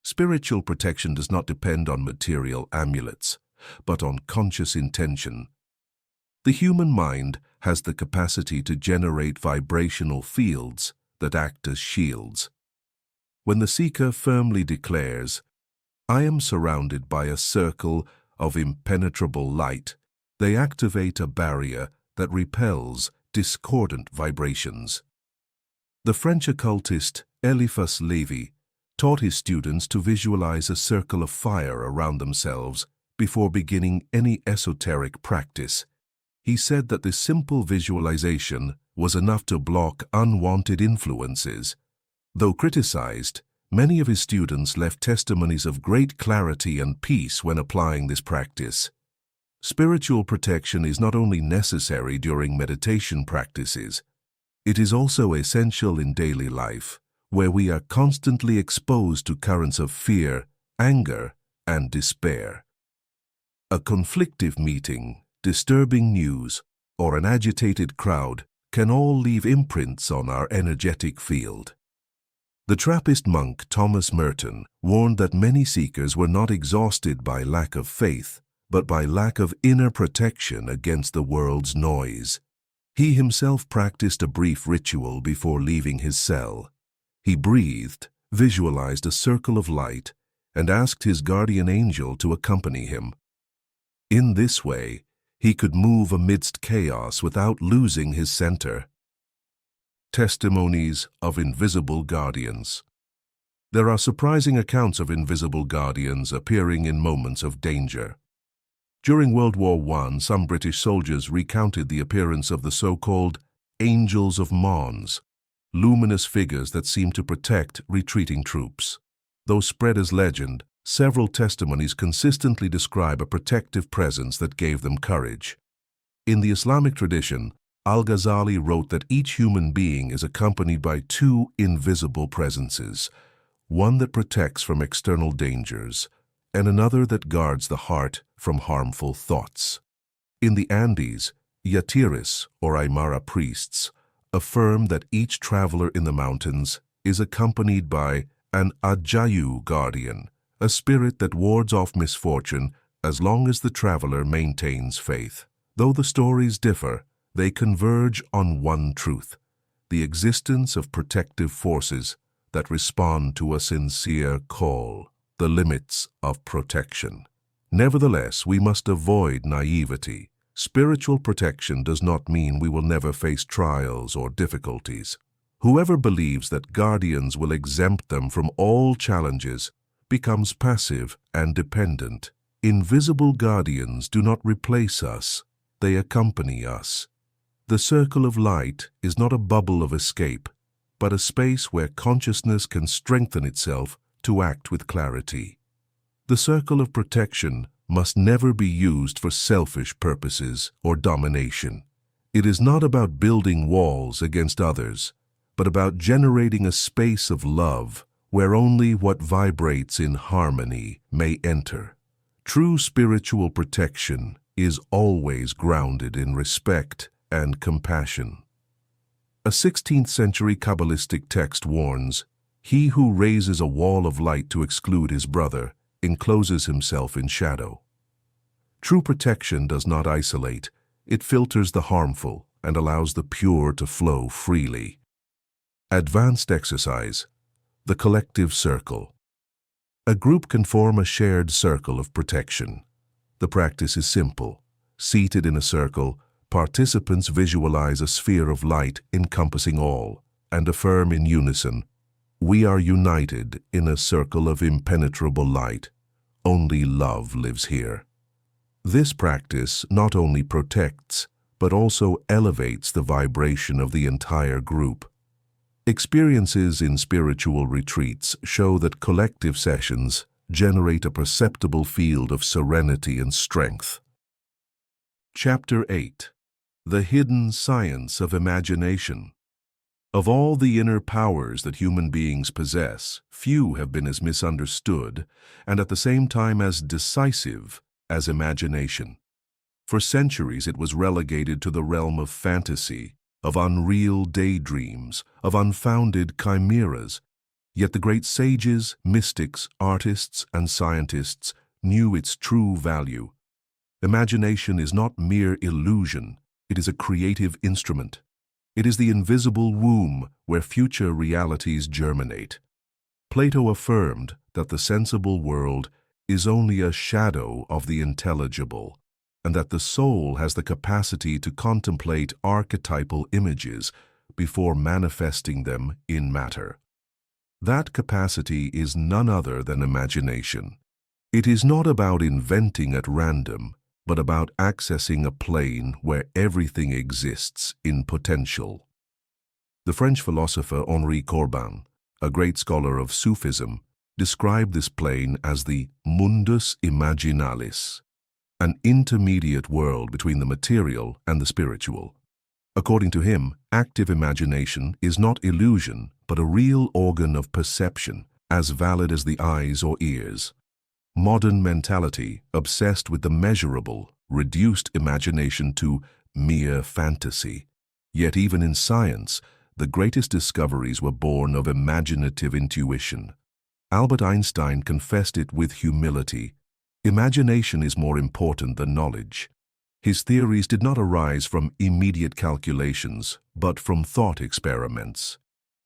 A: Spiritual protection does not depend on material amulets, but on conscious intention. The human mind has the capacity to generate vibrational fields that act as shields. When the seeker firmly declares, "I am surrounded by a circle of impenetrable light," they activate a barrier that repels discordant vibrations. The French occultist Eliphas Lévy taught his students to visualize a circle of fire around themselves before beginning any esoteric practice. He said that this simple visualization was enough to block unwanted influences. Though criticized, many of his students left testimonies of great clarity and peace when applying this practice. Spiritual protection is not only necessary during meditation practices, it is also essential in daily life, where we are constantly exposed to currents of fear, anger, and despair. A conflictive meeting, disturbing news, or an agitated crowd can all leave imprints on our energetic field. The Trappist monk Thomas Merton warned that many seekers were not exhausted by lack of faith, but by lack of inner protection against the world's noise. He himself practiced a brief ritual before leaving his cell. He breathed, visualized a circle of light, and asked his guardian angel to accompany him. In this way, he could move amidst chaos without losing his center. Testimonies of Invisible Guardians. There are surprising accounts of invisible guardians appearing in moments of danger. During World War I, some British soldiers recounted the appearance of the so-called Angels of Mons, luminous figures that seemed to protect retreating troops. Though spread as legend, several testimonies consistently describe a protective presence that gave them courage. In the Islamic tradition, Al-Ghazali wrote that each human being is accompanied by two invisible presences, one that protects from external dangers, and another that guards the heart from harmful thoughts. In the Andes, Yatiris, or Aymara priests, affirm that each traveler in the mountains is accompanied by an Ajayu guardian, a spirit that wards off misfortune as long as the traveler maintains faith. Though the stories differ, they converge on one truth: the existence of protective forces that respond to a sincere call, the limits of protection. Nevertheless, we must avoid naivety. Spiritual protection does not mean we will never face trials or difficulties. Whoever believes that guardians will exempt them from all challenges becomes passive and dependent. Invisible guardians do not replace us, they accompany us. The circle of light is not a bubble of escape, but a space where consciousness can strengthen itself to act with clarity. The circle of protection must never be used for selfish purposes or domination. It is not about building walls against others, but about generating a space of love where only what vibrates in harmony may enter. True spiritual protection is always grounded in respect and compassion. A 16th-century Kabbalistic text warns, "He who raises a wall of light to exclude his brother encloses himself in shadow." True protection does not isolate, it filters the harmful and allows the pure to flow freely. Advanced exercise: the collective circle. A group can form a shared circle of protection. The practice is simple. Seated in a circle, participants visualize a sphere of light encompassing all and affirm in unison, "We are united in a circle of impenetrable light. Only love lives here." This practice not only protects, but also elevates the vibration of the entire group. Experiences in spiritual retreats show that collective sessions generate a perceptible field of serenity and strength. Chapter 8. The Hidden Science of Imagination. Of all the inner powers that human beings possess, few have been as misunderstood and at the same time as decisive as imagination. For centuries it was relegated to the realm of fantasy, of unreal daydreams, of unfounded chimeras. Yet the great sages, mystics, artists, and scientists knew its true value. Imagination is not mere illusion, it is a creative instrument. It is the invisible womb where future realities germinate. Plato affirmed that the sensible world is only a shadow of the intelligible, and that the soul has the capacity to contemplate archetypal images before manifesting them in matter. That capacity is none other than imagination. It is not about inventing at random, but about accessing a plane where everything exists in potential. The French philosopher Henri Corbin, a great scholar of Sufism, described this plane as the mundus imaginalis, an intermediate world between the material and the spiritual. According to him, active imagination is not illusion, but a real organ of perception, as valid as the eyes or ears. Modern mentality, obsessed with the measurable, reduced imagination to mere fantasy. Yet even in science, the greatest discoveries were born of imaginative intuition. Albert Einstein confessed it with humility. Imagination is more important than knowledge. His theories did not arise from immediate calculations, but from thought experiments.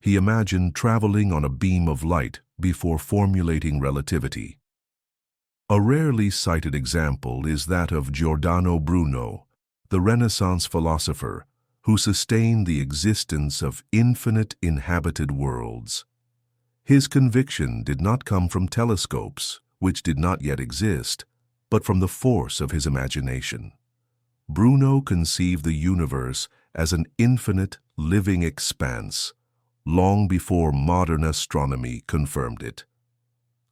A: He imagined traveling on a beam of light before formulating relativity. A rarely cited example is that of Giordano Bruno, the Renaissance philosopher, who sustained the existence of infinite inhabited worlds. His conviction did not come from telescopes, which did not yet exist, but from the force of his imagination. Bruno conceived the universe as an infinite, living expanse, long before modern astronomy confirmed it.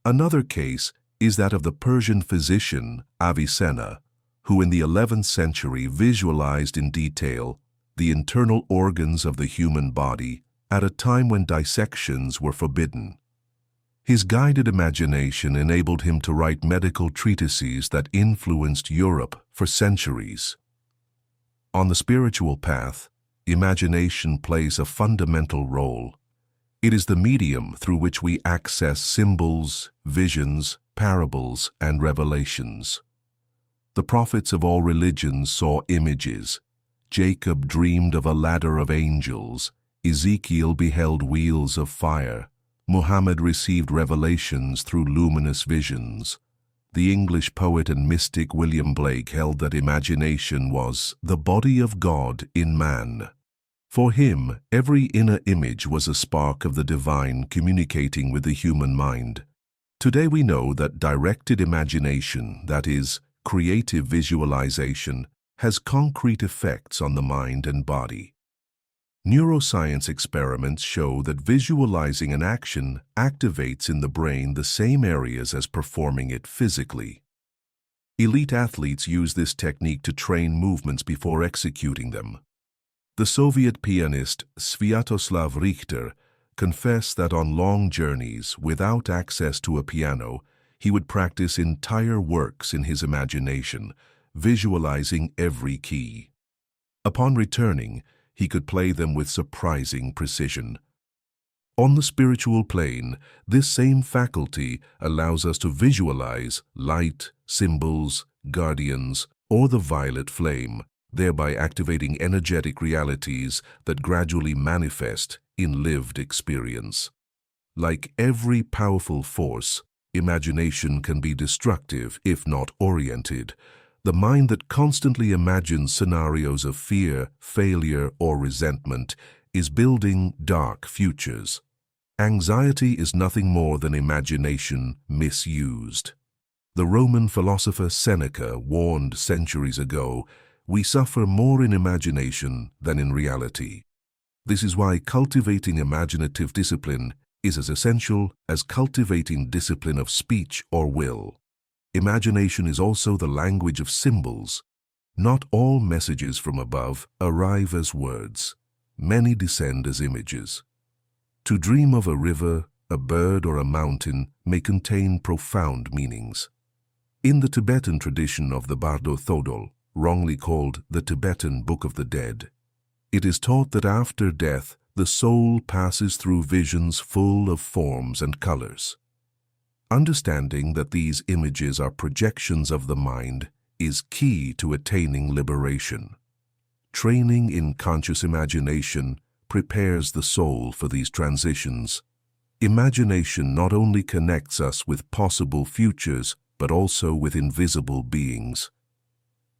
A: Another case is that of the Persian physician Avicenna, who in the 11th century visualized in detail the internal organs of the human body at a time when dissections were forbidden. His guided imagination enabled him to write medical treatises that influenced Europe for centuries. On the spiritual path, imagination plays a fundamental role. It is the medium through which we access symbols, visions, parables, and revelations. The prophets of all religions saw images. Jacob dreamed of a ladder of angels. Ezekiel beheld wheels of fire. Muhammad received revelations through luminous visions. The English poet and mystic William Blake held that imagination was the body of God in man. For him, every inner image was a spark of the divine communicating with the human mind. Today we know that directed imagination, that is, creative visualization, has concrete effects on the mind and body. Neuroscience experiments show that visualizing an action activates in the brain the same areas as performing it physically. Elite athletes use this technique to train movements before executing them. The Soviet pianist Sviatoslav Richter confessed that on long journeys without access to a piano, he would practice entire works in his imagination, visualizing every key. Upon returning, he could play them with surprising precision. On the spiritual plane, this same faculty allows us to visualize light, symbols, guardians, or the violet flame, thereby activating energetic realities that gradually manifest in lived experience. Like every powerful force, imagination can be destructive if not oriented. The mind that constantly imagines scenarios of fear, failure, or resentment is building dark futures. Anxiety is nothing more than imagination misused. The Roman philosopher Seneca warned centuries ago, "We suffer more in imagination than in reality." This is why cultivating imaginative discipline is as essential as cultivating discipline of speech or will. Imagination is also the language of symbols. Not all messages from above arrive as words. Many descend as images. To dream of a river, a bird, or a mountain may contain profound meanings. In the Tibetan tradition of the Bardo Thodol, wrongly called the Tibetan Book of the Dead, it is taught that after death, the soul passes through visions full of forms and colors. Understanding that these images are projections of the mind is key to attaining liberation. Training in conscious imagination prepares the soul for these transitions. Imagination not only connects us with possible futures, but also with invisible beings.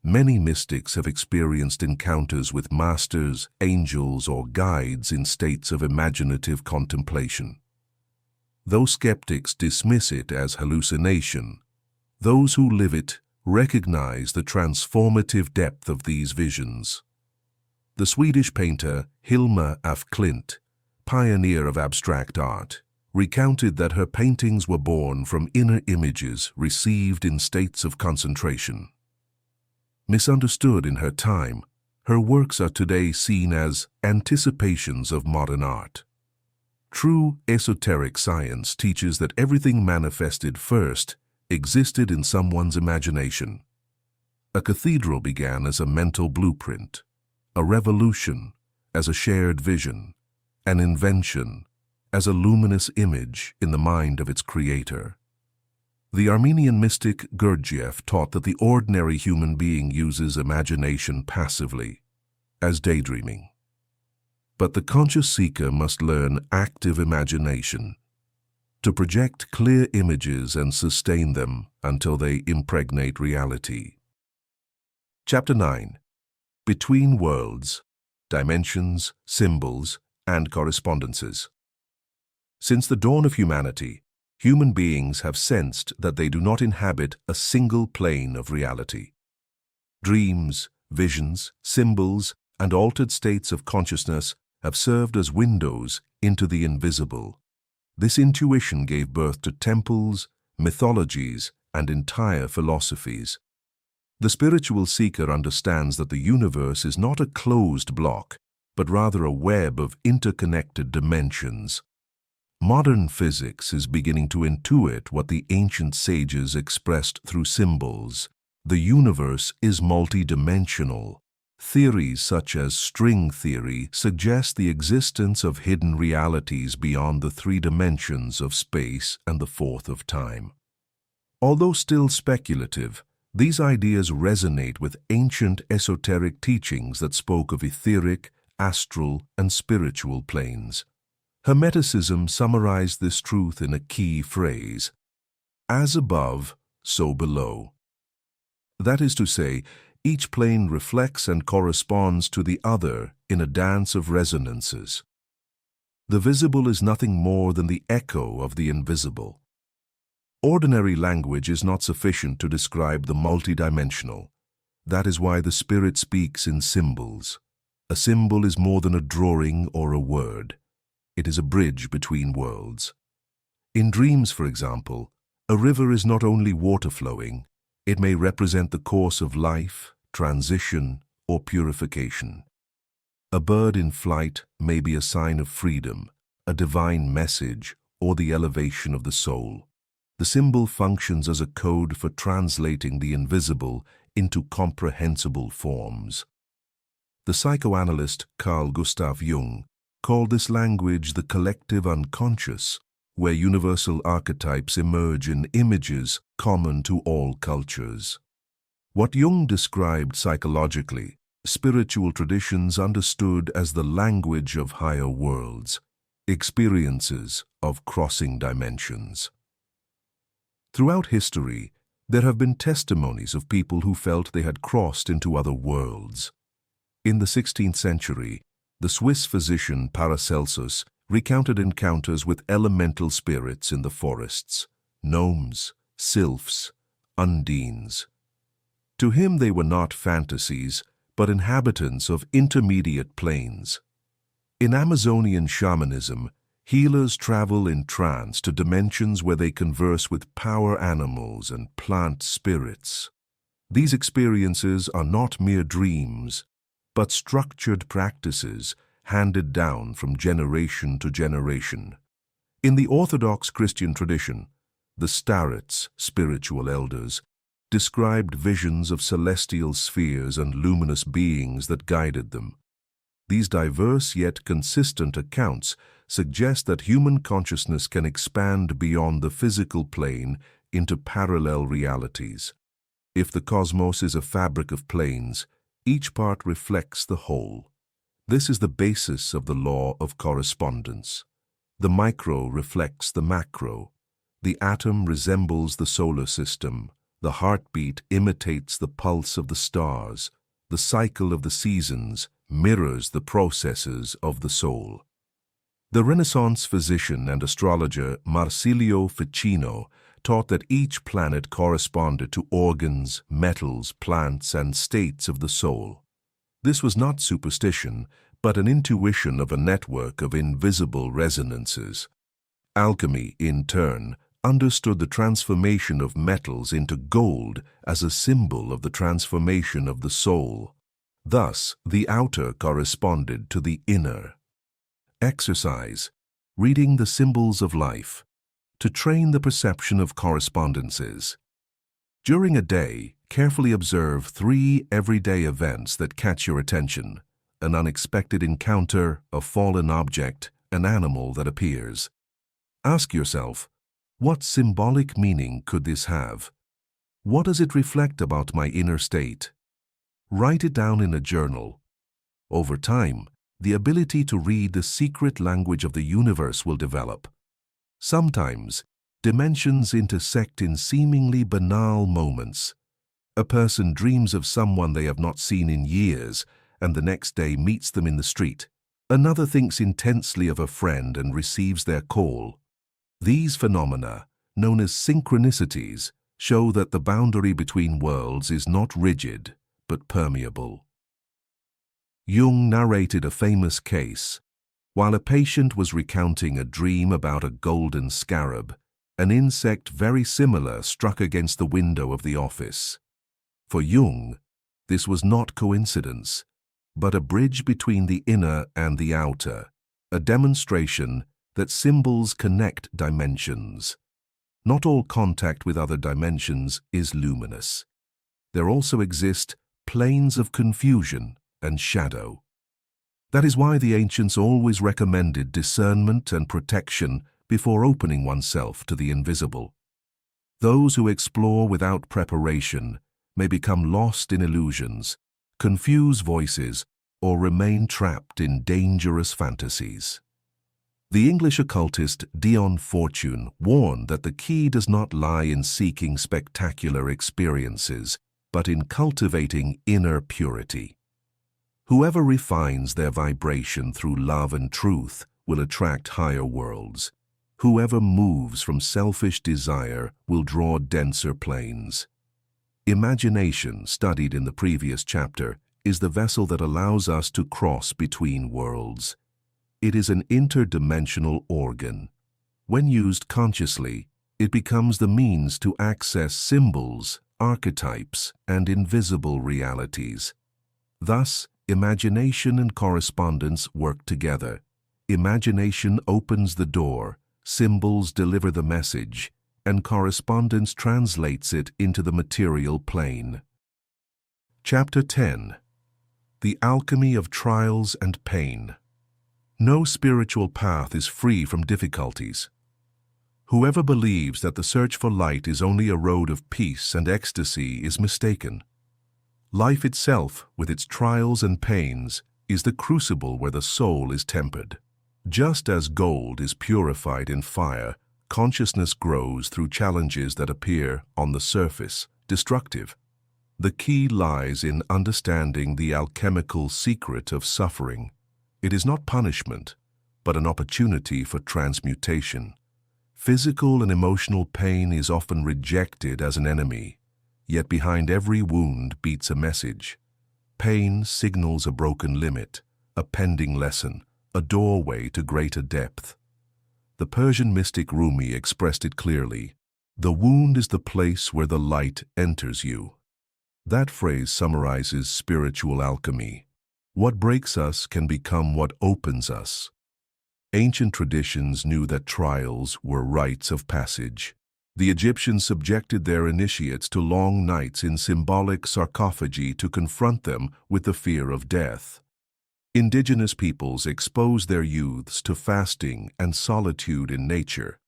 A: Many mystics have experienced encounters with masters, angels, or guides in states of imaginative contemplation. Though skeptics dismiss it as hallucination, those who live it recognize the transformative depth of these visions. The Swedish painter Hilma af Klint, pioneer of abstract art, recounted that her paintings were born from inner images received in states of concentration. Misunderstood in her time, her works are today seen as anticipations of modern art. True esoteric science teaches that everything manifested first existed in someone's imagination. A cathedral began as a mental blueprint, a revolution as a shared vision, an invention as a luminous image in the mind of its creator. The Armenian mystic Gurdjieff taught that the ordinary human being uses imagination passively, as daydreaming. But the conscious seeker must learn active imagination, to project clear images and sustain them until they impregnate reality. Chapter 9. Between Worlds. dimensions, symbols, and correspondences. Since the dawn of humanity, human beings have sensed that they do not inhabit a single plane of reality. Dreams, visions, symbols, and altered states of consciousness have served as windows into the invisible. This intuition gave birth to temples, mythologies, and entire philosophies. The spiritual seeker understands that the universe is not a closed block, but rather a web of interconnected dimensions. Modern physics is beginning to intuit what the ancient sages expressed through symbols. The universe is multidimensional. Theories such as string theory suggest the existence of hidden realities beyond the three dimensions of space and the fourth of time. Although still speculative, these ideas resonate with ancient esoteric teachings that spoke of etheric, astral, and spiritual planes. Hermeticism summarized this truth in a key phrase: as above, so below. That is to say, each plane reflects and corresponds to the other in a dance of resonances. The visible is nothing more than the echo of the invisible. Ordinary language is not sufficient to describe the multidimensional. That is why the Spirit speaks in symbols. A symbol is more than a drawing or a word. It is a bridge between worlds. In dreams, for example, a river is not only water flowing, it may represent the course of life, transition, or purification. A bird in flight may be a sign of freedom, a divine message, or the elevation of the soul. The symbol functions as a code for translating the invisible into comprehensible forms. The psychoanalyst Carl Gustav Jung called this language the collective unconscious, where universal archetypes emerge in images common to all cultures. What Jung described psychologically, spiritual traditions understood as the language of higher worlds, experiences of crossing dimensions. Throughout history, there have been testimonies of people who felt they had crossed into other worlds. In the 16th century, the Swiss physician Paracelsus recounted encounters with elemental spirits in the forests, gnomes, sylphs, undines. To him they were not fantasies, but inhabitants of intermediate planes. In Amazonian shamanism, healers travel in trance to dimensions where they converse with power animals and plant spirits. These experiences are not mere dreams, but structured practices handed down from generation to generation. In the Orthodox Christian tradition, the starets, spiritual elders, described visions of celestial spheres and luminous beings that guided them. These diverse yet consistent accounts suggest that human consciousness can expand beyond the physical plane into parallel realities. If the cosmos is a fabric of planes, each part reflects the whole. This is the basis of the law of correspondence. The micro reflects the macro. The atom resembles the solar system. The heartbeat imitates the pulse of the stars. The cycle of the seasons mirrors the processes of the soul. The Renaissance physician and astrologer Marsilio Ficino taught that each planet corresponded to organs, metals, plants, and states of the soul. This was not superstition, but an intuition of a network of invisible resonances. Alchemy, in turn, understood the transformation of metals into gold as a symbol of the transformation of the soul. Thus, the outer corresponded to the inner. Exercise, reading the symbols of life, to train the perception of correspondences. During a day, carefully observe 3 everyday events that catch your attention: an unexpected encounter, a fallen object, an animal that appears. Ask yourself, what symbolic meaning could this have? What does it reflect about my inner state? Write it down in a journal. Over time, the ability to read the secret language of the universe will develop. Sometimes, dimensions intersect in seemingly banal moments. A person dreams of someone they have not seen in years, and the next day meets them in the street. Another thinks intensely of a friend and receives their call. These phenomena, known as synchronicities, show that the boundary between worlds is not rigid, but permeable. Jung narrated a famous case. While a patient was recounting a dream about a golden scarab, an insect very similar struck against the window of the office. For Jung, this was not coincidence, but a bridge between the inner and the outer, a demonstration that symbols connect dimensions. Not all contact with other dimensions is luminous. There also exist planes of confusion and shadow. That is why the ancients always recommended discernment and protection before opening oneself to the invisible. Those who explore without preparation may become lost in illusions, confuse voices, or remain trapped in dangerous fantasies. The English occultist Dion Fortune warned that the key does not lie in seeking spectacular experiences, but in cultivating inner purity. Whoever refines their vibration through love and truth will attract higher worlds. Whoever moves from selfish desire will draw denser planes. Imagination, studied in the previous chapter, is the vessel that allows us to cross between worlds. It is an interdimensional organ. When used consciously, it becomes the means to access symbols, archetypes, and invisible realities. Thus, imagination and correspondence work together. Imagination opens the door, symbols deliver the message, and correspondence translates it into the material plane. Chapter 10. The Alchemy of Trials and Pain. No spiritual path is free from difficulties. Whoever believes that the search for light is only a road of peace and ecstasy is mistaken. Life itself, with its trials and pains, is the crucible where the soul is tempered. Just as gold is purified in fire, consciousness grows through challenges that appear, on the surface, destructive. The key lies in understanding the alchemical secret of suffering. It is not punishment, but an opportunity for transmutation. Physical and emotional pain is often rejected as an enemy, yet behind every wound beats a message. Pain signals a broken limit, a pending lesson, a doorway to greater depth. The Persian mystic Rumi expressed it clearly: "The wound is the place where the light enters you." That phrase summarizes spiritual alchemy. What breaks us can become what opens us. Ancient traditions knew that trials were rites of passage. The Egyptians subjected their initiates to long nights in symbolic sarcophagi to confront them with the fear of death. Indigenous peoples exposed their youths to fasting and solitude in nature.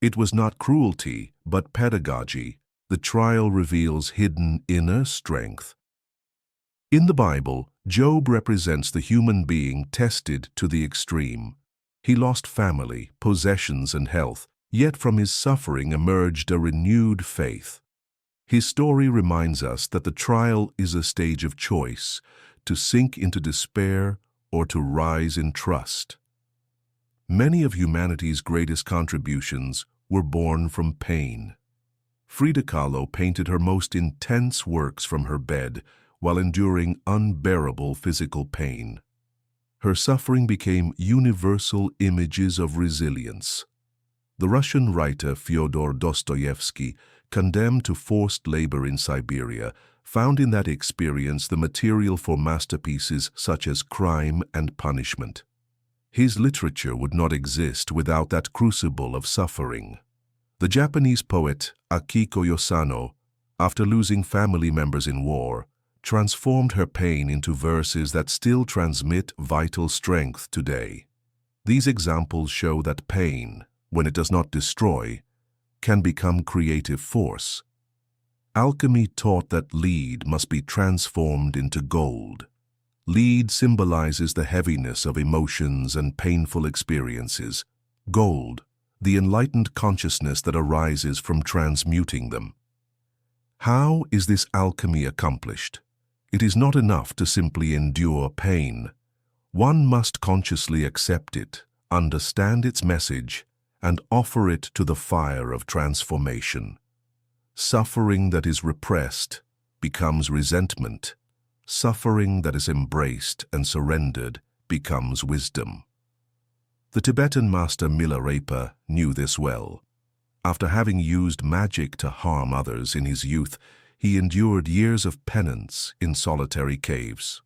A: It was not cruelty, but pedagogy. The trial reveals hidden inner strength. In the Bible, Job represents the human being tested to the extreme. He lost family, possessions, and health, yet from his suffering emerged a renewed faith. His story reminds us that the trial is a stage of choice, to sink into despair or to rise in trust. Many of humanity's greatest contributions were born from pain. Frida Kahlo painted her most intense works from her bed while enduring unbearable physical pain. Her suffering became universal images of resilience. The Russian writer Fyodor Dostoevsky, condemned to forced labor in Siberia, found in that experience the material for masterpieces such as Crime and Punishment. His literature would not exist without that crucible of suffering. The Japanese poet Akiko Yosano, after losing family members in war, transformed her pain into verses that still transmit vital strength today. These examples show that pain, when it does not destroy, can become creative force. Alchemy taught that lead must be transformed into gold. Lead symbolizes the heaviness of emotions and painful experiences. Gold, the enlightened consciousness that arises from transmuting them. How is this alchemy accomplished? It is not enough to simply endure pain. One must consciously accept it, understand its message, and offer it to the fire of transformation. Suffering that is repressed becomes resentment. Suffering that is embraced and surrendered becomes wisdom. The Tibetan master Milarepa knew this well. After having used magic to harm others in his youth, he endured years of penance in solitary caves.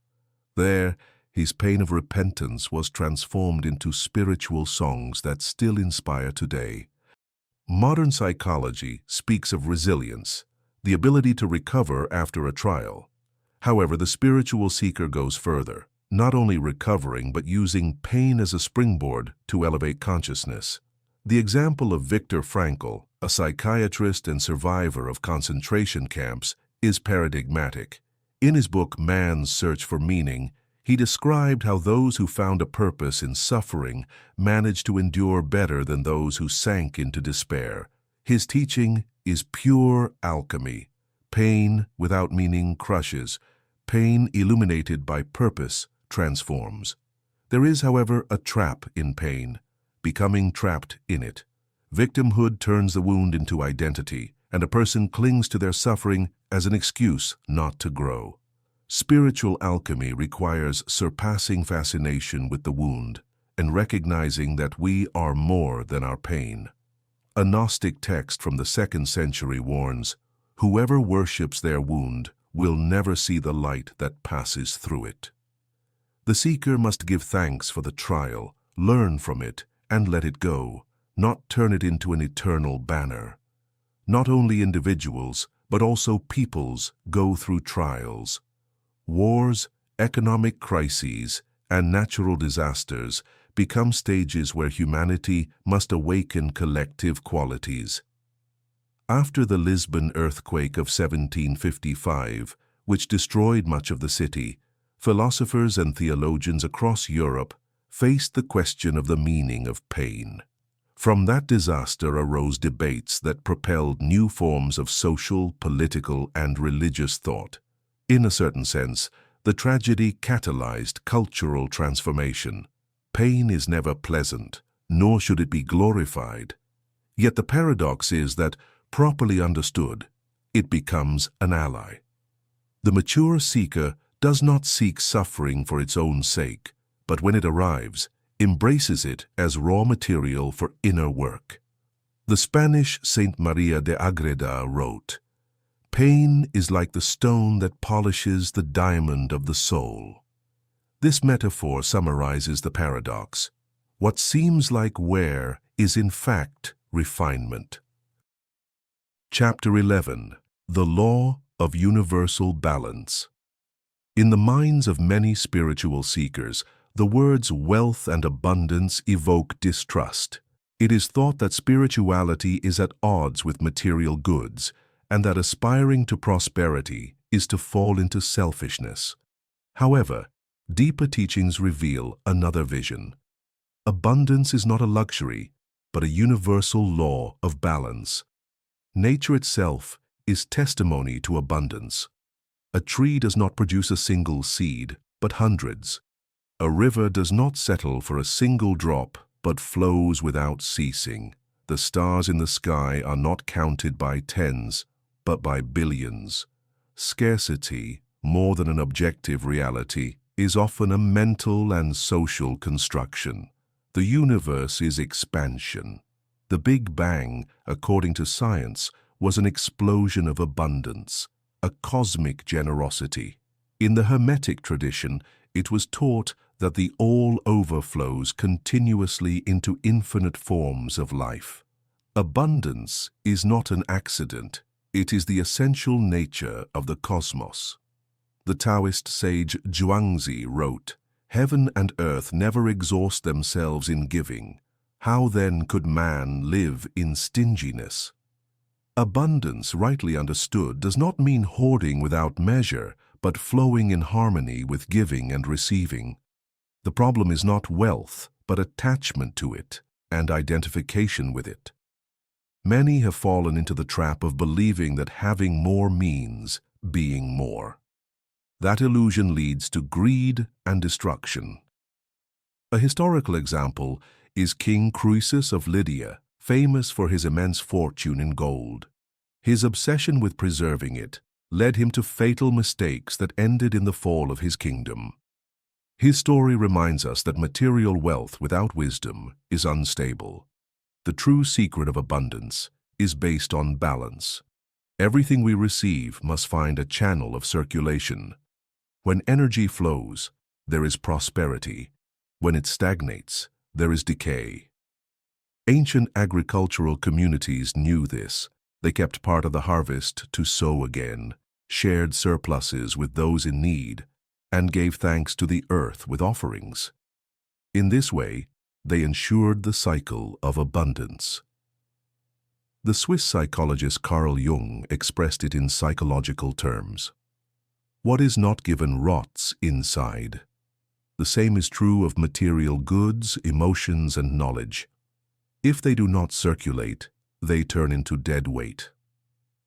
A: There, his pain of repentance was transformed into spiritual songs that still inspire today. Modern psychology speaks of resilience, the ability to recover after a trial. However, the spiritual seeker goes further, not only recovering but using pain as a springboard to elevate consciousness. The example of Viktor Frankl, a psychiatrist and survivor of concentration camps, is paradigmatic. In his book Man's Search for Meaning, he described how those who found a purpose in suffering managed to endure better than those who sank into despair. His teaching is pure alchemy. Pain without meaning crushes. Pain illuminated by purpose transforms. There is, however, a trap in pain, becoming trapped in it. Victimhood turns the wound into identity, and a person clings to their suffering as an excuse not to grow. Spiritual alchemy requires surpassing fascination with the wound and recognizing that we are more than our pain. A Gnostic text from the 2nd century warns, "Whoever worships their wound will never see the light that passes through it." The seeker must give thanks for the trial, learn from it, and let it go, not turn it into an eternal banner. Not only individuals, but also peoples go through trials. Wars, economic crises, and natural disasters become stages where humanity must awaken collective qualities. After the Lisbon earthquake of 1755, which destroyed much of the city, philosophers and theologians across Europe faced the question of the meaning of pain. From that disaster arose debates that propelled new forms of social, political, and religious thought. In a certain sense, the tragedy catalyzed cultural transformation. Pain is never pleasant, nor should it be glorified. Yet the paradox is that, properly understood, it becomes an ally. The mature seeker does not seek suffering for its own sake, but when it arrives, embraces it as raw material for inner work. The Spanish Saint Maria de Agreda wrote, "Pain is like the stone that polishes the diamond of the soul." This metaphor summarizes the paradox. What seems like wear is in fact refinement. Chapter 11. The Law of Universal Balance. In the minds of many spiritual seekers, the words wealth and abundance evoke distrust. It is thought that spirituality is at odds with material goods, and that aspiring to prosperity is to fall into selfishness. However, deeper teachings reveal another vision. Abundance is not a luxury, but a universal law of balance. Nature itself is testimony to abundance. A tree does not produce a single seed, but hundreds. A river does not settle for a single drop, but flows without ceasing. The stars in the sky are not counted by tens, but by billions. Scarcity, more than an objective reality, is often a mental and social construction. The universe is expansion. The Big Bang, according to science, was an explosion of abundance, a cosmic generosity. In the Hermetic tradition, it was taught that the all overflows continuously into infinite forms of life. Abundance is not an accident. It is the essential nature of the cosmos. The Taoist sage Zhuangzi wrote, "Heaven and earth never exhaust themselves in giving. How then could man live in stinginess?" Abundance, rightly understood, does not mean hoarding without measure, but flowing in harmony with giving and receiving. The problem is not wealth, but attachment to it and identification with it. Many have fallen into the trap of believing that having more means being more. that illusion leads to greed and destruction. A historical example is King Croesus of Lydia, famous for his immense fortune in gold. His obsession with preserving it led him to fatal mistakes that ended in the fall of his kingdom. His story reminds us that material wealth without wisdom is unstable. The true secret of abundance is based on balance. Everything we receive must find a channel of circulation. When energy flows, there is prosperity. When it stagnates, there is decay. Ancient agricultural communities knew this. They kept part of the harvest to sow again, shared surpluses with those in need, and gave thanks to the earth with offerings. In this way, they ensured the cycle of abundance. The Swiss psychologist Carl Jung expressed it in psychological terms. What is not given rots inside. The same is true of material goods, emotions, and knowledge. If they do not circulate, they turn into dead weight.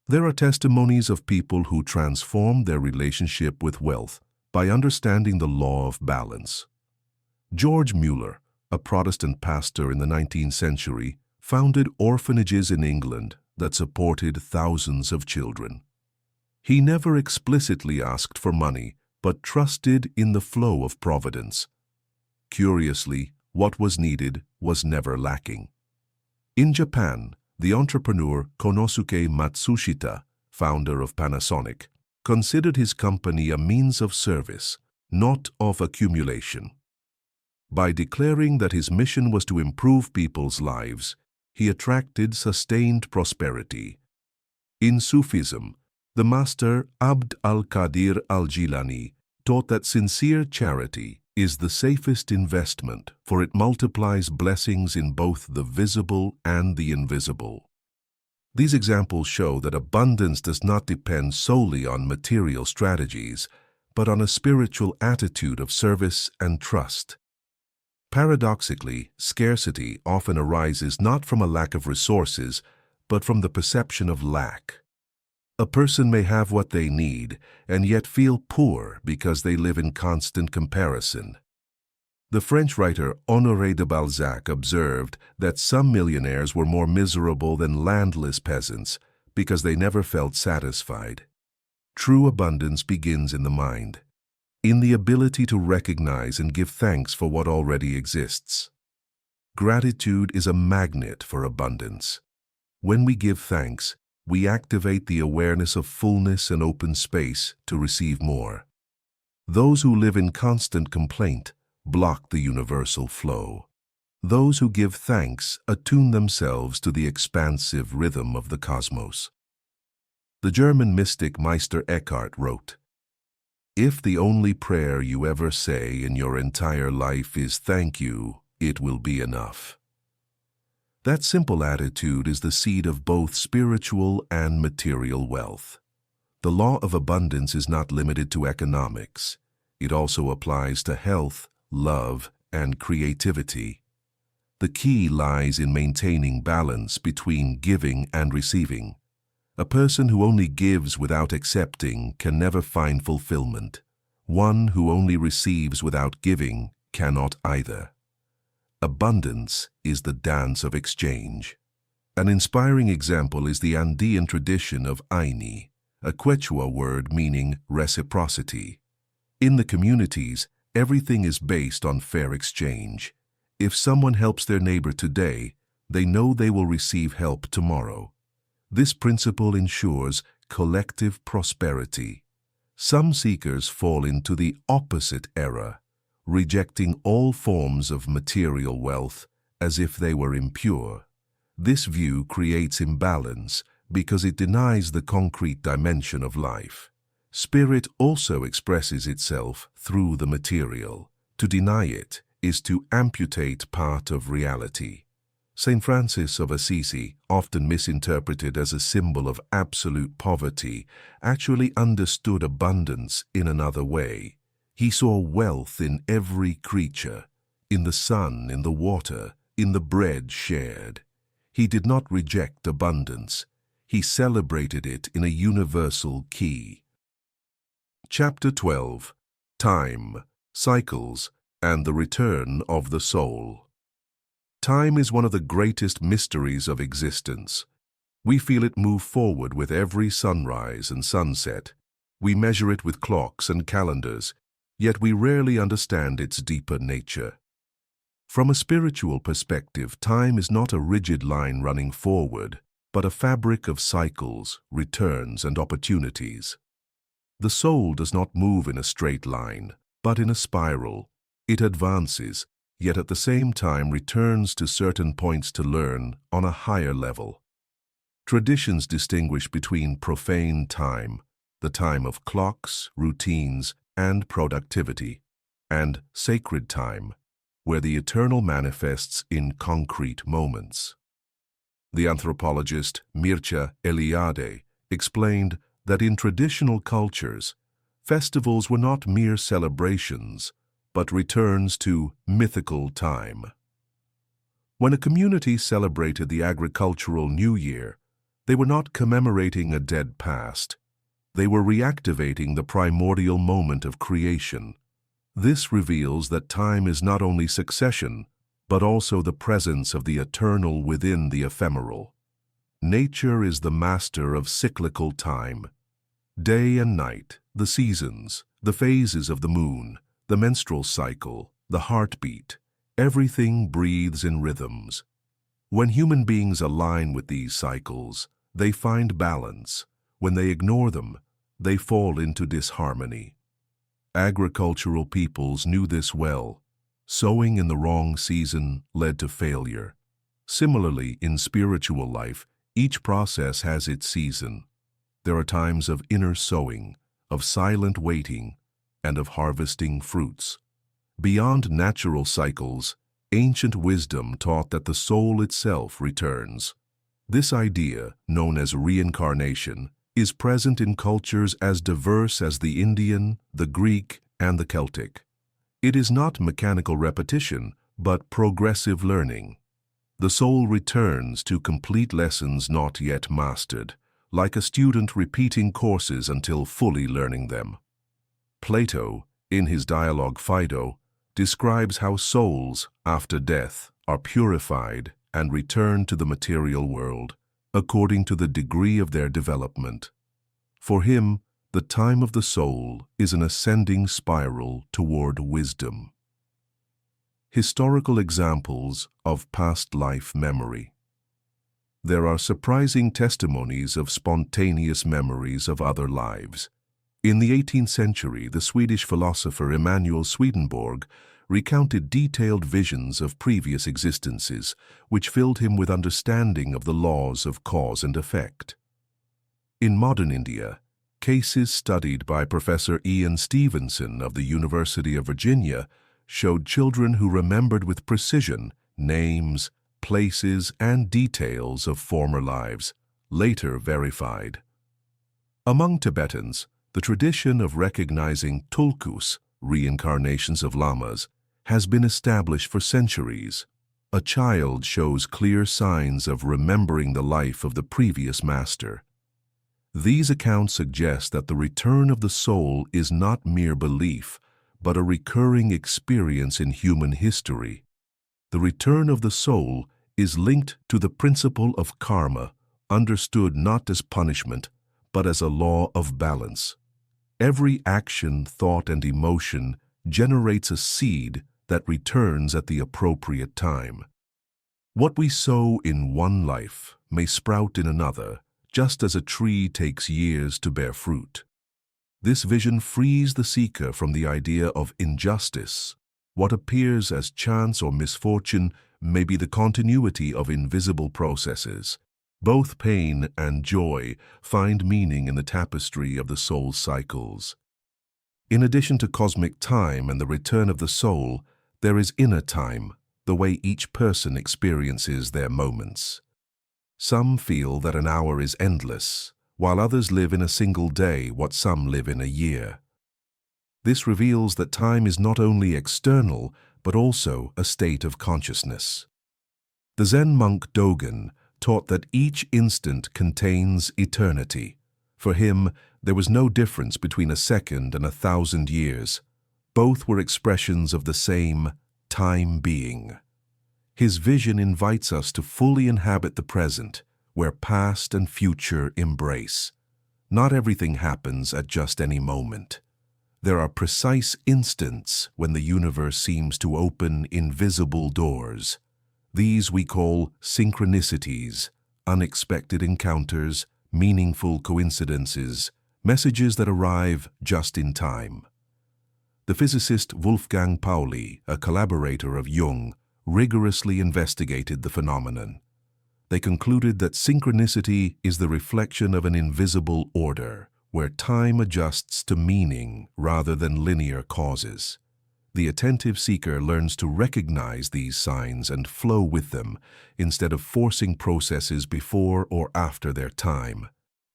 A: There are testimonies of people who transformed their relationship with wealth by understanding the law of balance. George Mueller, a Protestant pastor in the 19th century, founded orphanages in England that supported thousands of children. He never explicitly asked for money, but trusted in the flow of providence. Curiously, what was needed was never lacking. In Japan, the entrepreneur Konosuke Matsushita, founder of Panasonic, considered his company a means of service, not of accumulation. By declaring that his mission was to improve people's lives, he attracted sustained prosperity. In Sufism, the master Abd al-Qadir al-Jilani taught that sincere charity is the safest investment, for it multiplies blessings in both the visible and the invisible. These examples show that abundance does not depend solely on material strategies, but on a spiritual attitude of service and trust. Paradoxically, scarcity often arises not from a lack of resources, but from the perception of lack. A person may have what they need and yet feel poor because they live in constant comparison. The French writer Honoré de Balzac observed that some millionaires were more miserable than landless peasants because they never felt satisfied. True abundance begins in the mind, in the ability to recognize and give thanks for what already exists. Gratitude is a magnet for abundance. When we give thanks, we activate the awareness of fullness and open space to receive more. Those who live in constant complaint block the universal flow. Those who give thanks attune themselves to the expansive rhythm of the cosmos. The German mystic Meister Eckhart wrote, "If the only prayer you ever say in your entire life is thank you, it will be enough." That simple attitude is the seed of both spiritual and material wealth. The law of abundance is not limited to economics. It also applies to health, love, and creativity. The key lies in maintaining balance between giving and receiving. A person who only gives without accepting can never find fulfillment. One who only receives without giving cannot either. Abundance is the dance of exchange. An inspiring example is the Andean tradition of Aini, a Quechua word meaning reciprocity. In the communities, everything is based on fair exchange. If someone helps their neighbor today, they know they will receive help tomorrow. This principle ensures collective prosperity. Some seekers fall into the opposite error, rejecting all forms of material wealth as if they were impure. This view creates imbalance because it denies the concrete dimension of life. Spirit also expresses itself through the material. To deny it is to amputate part of reality. St. Francis of Assisi, often misinterpreted as a symbol of absolute poverty, actually understood abundance in another way. He saw wealth in every creature, in the sun, in the water, in the bread shared. He did not reject abundance. He celebrated it in a universal key. Chapter 12. Time, Cycles, and the Return of the Soul. Time is one of the greatest mysteries of existence. We feel it move forward with every sunrise and sunset. We measure it with clocks and calendars, yet we rarely understand its deeper nature. From a spiritual perspective, time is not a rigid line running forward, but a fabric of cycles, returns, and opportunities. The soul does not move in a straight line, but in a spiral. It advances, yet at the same time returns to certain points to learn on a higher level. Traditions distinguish between profane time, the time of clocks, routines, and productivity, and sacred time, where the eternal manifests in concrete moments. The anthropologist Mircea Eliade explained that in traditional cultures, festivals were not mere celebrations, but returns to mythical time. When a community celebrated the agricultural New Year, they were not commemorating a dead past. They were reactivating the primordial moment of creation. This reveals that time is not only succession, but also the presence of the eternal within the ephemeral. Nature is the master of cyclical time. Day and night, the seasons, the phases of the moon, the menstrual cycle, the heartbeat, everything breathes in rhythms. When human beings align with these cycles, they find balance. When they ignore them, they fall into disharmony. Agricultural peoples knew this well. Sowing in the wrong season led to failure. Similarly, in spiritual life, each process has its season. There are times of inner sowing, of silent waiting, and of harvesting fruits. Beyond natural cycles, ancient wisdom taught that the soul itself returns. This idea, known as reincarnation, is present in cultures as diverse as the Indian, the Greek, and the Celtic. It is not mechanical repetition, but progressive learning. The soul returns to complete lessons not yet mastered, like a student repeating courses until fully learning them. Plato, in his dialogue Phaedo, describes how souls, after death, are purified and return to the material world, according to the degree of their development. For him, the time of the soul is an ascending spiral toward wisdom. Historical examples of past life memory. There are surprising testimonies of spontaneous memories of other lives. In the 18th century, the Swedish philosopher Emanuel Swedenborg recounted detailed visions of previous existences, which filled him with understanding of the laws of cause and effect. In modern India, cases studied by Professor Ian Stevenson of the University of Virginia showed children who remembered with precision names, places, and details of former lives, later verified. Among Tibetans, the tradition of recognizing tulkus, reincarnations of lamas, has been established for centuries. A child shows clear signs of remembering the life of the previous master. These accounts suggest that the return of the soul is not mere belief, but a recurring experience in human history. The return of the soul is linked to the principle of karma, understood not as punishment, but as a law of balance. Every action, thought, and emotion generates a seed that returns at the appropriate time. What we sow in one life may sprout in another, just as a tree takes years to bear fruit. This vision frees the seeker from the idea of injustice. What appears as chance or misfortune may be the continuity of invisible processes. Both pain and joy find meaning in the tapestry of the soul's cycles. In addition to cosmic time and the return of the soul, there is inner time, the way each person experiences their moments. Some feel that an hour is endless, while others live in a single day what some live in a year. This reveals that time is not only external, but also a state of consciousness. The Zen monk Dogen taught that each instant contains eternity. For him, There was no difference between a second and 1,000 years. Both were expressions of the same time being. His vision invites us to fully inhabit the present, where past and future embrace. Not everything happens at just any moment. There are precise instants when the universe seems to open invisible doors. These we call synchronicities, unexpected encounters, meaningful coincidences, messages that arrive just in time. The physicist Wolfgang Pauli, a collaborator of Jung, rigorously investigated the phenomenon. They concluded that synchronicity is the reflection of an invisible order, where time adjusts to meaning rather than linear causes. The attentive seeker learns to recognize these signs and flow with them, instead of forcing processes before or after their time.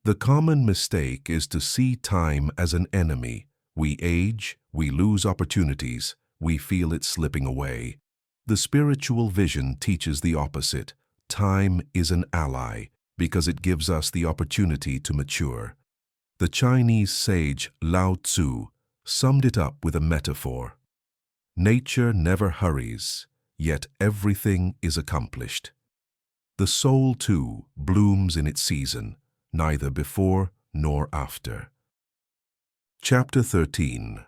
A: The common mistake is to see time as an enemy. We age, we lose opportunities, we feel it slipping away. The spiritual vision teaches the opposite. Time is an ally because it gives us the opportunity to mature. The Chinese sage Lao Tzu summed it up with a metaphor. Nature never hurries, yet everything is accomplished. The soul, too, blooms in its season, neither before nor after. Chapter 13.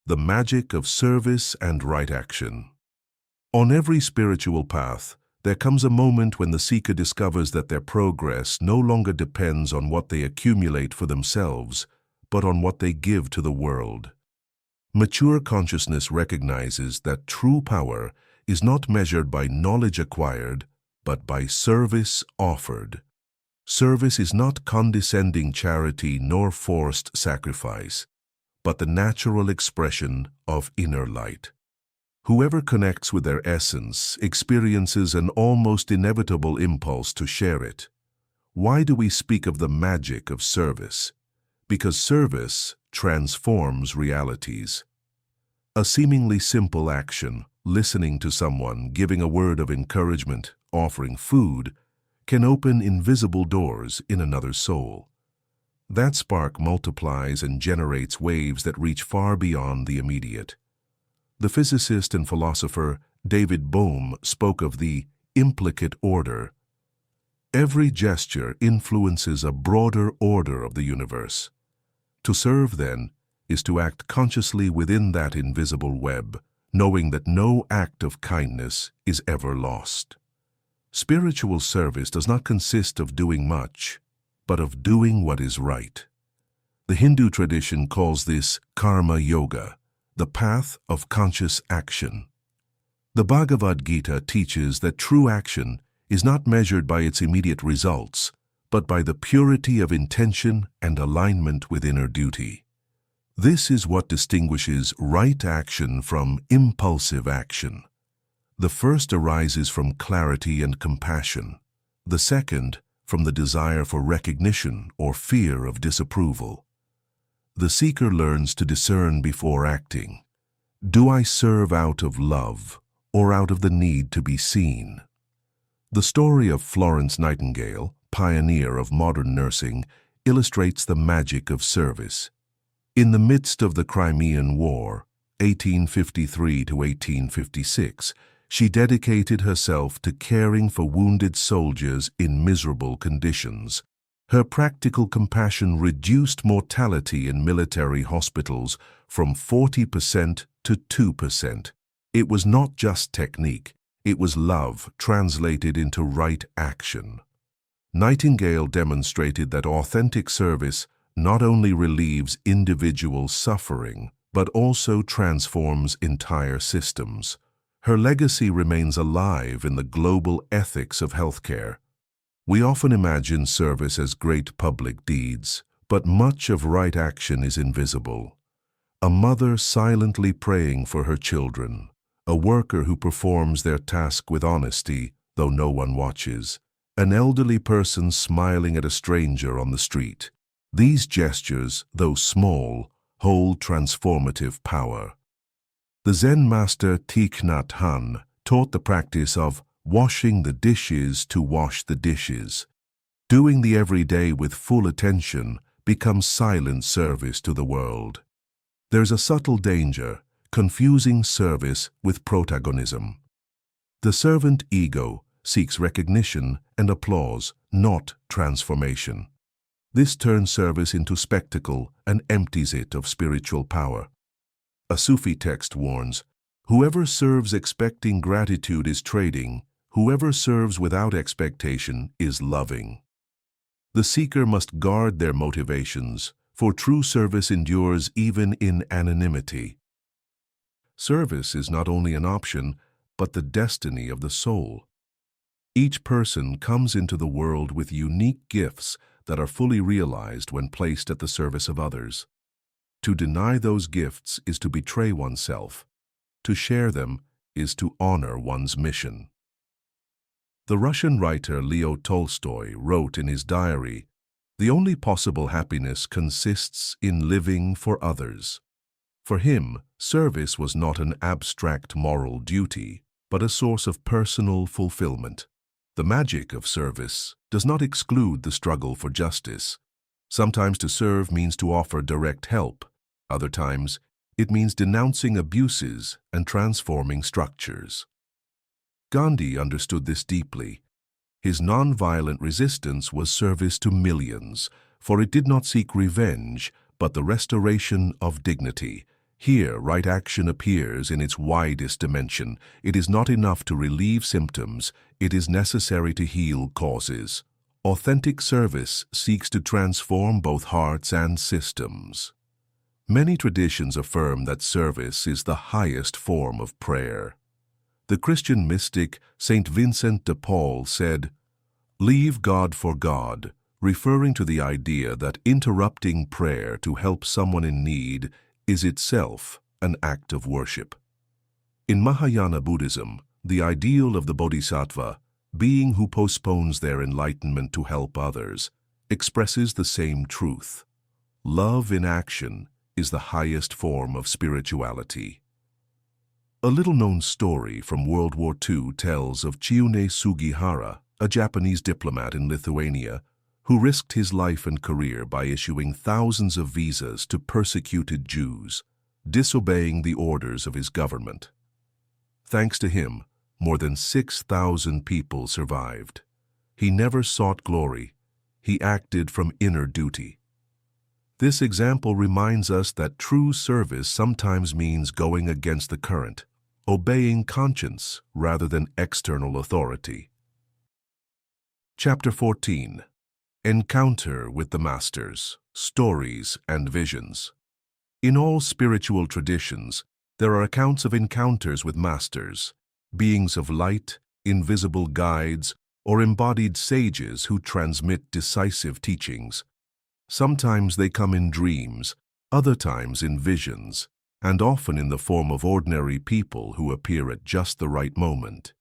A: The Magic of Service and Right Action. On every spiritual path, there comes a moment when the seeker discovers that their progress no longer depends on what they accumulate for themselves, but on what they give to the world. Mature consciousness recognizes that true power is not measured by knowledge acquired, but by service offered. Service is not condescending charity nor forced sacrifice, but the natural expression of inner light. Whoever connects with their essence experiences an almost inevitable impulse to share it. Why do we speak of the magic of service? Because service transforms realities. A seemingly simple action, listening to someone, giving a word of encouragement, offering food, can open invisible doors in another's soul. That spark multiplies and generates waves that reach far beyond the immediate. The physicist and philosopher David Bohm spoke of the implicate order. Every gesture influences a broader order of the universe. To serve, then, is to act consciously within that invisible web, knowing that no act of kindness is ever lost. Spiritual service does not consist of doing much, but of doing what is right. The Hindu tradition calls this karma yoga, the path of conscious action. The Bhagavad Gita teaches that true action is not measured by its immediate results, but by the purity of intention and alignment with inner duty. This is what distinguishes right action from impulsive action. The first arises from clarity and compassion. The second, from the desire for recognition or fear of disapproval. The seeker learns to discern before acting. Do I serve out of love or out of the need to be seen? The story of Florence Nightingale, pioneer of modern nursing, illustrates the magic of service. In the midst of the Crimean War, 1853 to 1856, she dedicated herself to caring for wounded soldiers in miserable conditions. Her practical compassion reduced mortality in military hospitals from 40% to 2%. It was not just technique, it was love translated into right action. Nightingale demonstrated that authentic service not only relieves individual suffering, but also transforms entire systems. Her legacy remains alive in the global ethics of healthcare. We often imagine service as great public deeds, but much of right action is invisible. A mother silently praying for her children, a worker who performs their task with honesty, though no one watches, an elderly person smiling at a stranger on the street. These gestures, though small, hold transformative power. The Zen master Thich Nhat Hanh taught the practice of washing the dishes to wash the dishes. Doing the everyday with full attention becomes silent service to the world. There's a subtle danger, confusing service with protagonism. The servant ego seeks recognition and applause, not transformation. This turns service into spectacle and empties it of spiritual power. A Sufi text warns, "Whoever serves expecting gratitude is trading. Whoever serves without expectation is loving." The seeker must guard their motivations, for true service endures even in anonymity. Service is not only an option, but the destiny of the soul. Each person comes into the world with unique gifts that are fully realized when placed at the service of others. To deny those gifts is to betray oneself. To share them is to honor one's mission. The Russian writer Leo Tolstoy wrote in his diary, "The only possible happiness consists in living for others." For him, service was not an abstract moral duty, but a source of personal fulfillment. The magic of service does not exclude the struggle for justice. Sometimes to serve means to offer direct help. Other times, it means denouncing abuses and transforming structures. Gandhi understood this deeply. His nonviolent resistance was service to millions, for it did not seek revenge, but the restoration of dignity. Here, right action appears in its widest dimension. It is not enough to relieve symptoms, it is necessary to heal causes. Authentic service seeks to transform both hearts and systems. Many traditions affirm that service is the highest form of prayer. The Christian mystic Saint Vincent de Paul said, "Leave God for God," referring to the idea that interrupting prayer to help someone in need is itself an act of worship. In Mahayana Buddhism, the ideal of the bodhisattva, being who postpones their enlightenment to help others, expresses the same truth. Love in action is the highest form of spirituality. A little-known story from World War II tells of Chiune Sugihara, a Japanese diplomat in Lithuania, who risked his life and career by issuing thousands of visas to persecuted Jews, disobeying the orders of his government. Thanks to him, more than 6,000 people survived. He never sought glory. He acted from inner duty. This example reminds us that true service sometimes means going against the current, obeying conscience rather than external authority. Chapter 14. Encounter with the Masters, Stories and Visions. In all spiritual traditions, there are accounts of encounters with masters, beings of light, invisible guides, or embodied sages who transmit decisive teachings. Sometimes they come in dreams, other times in visions, and often in the form of ordinary people who appear at just the right moment.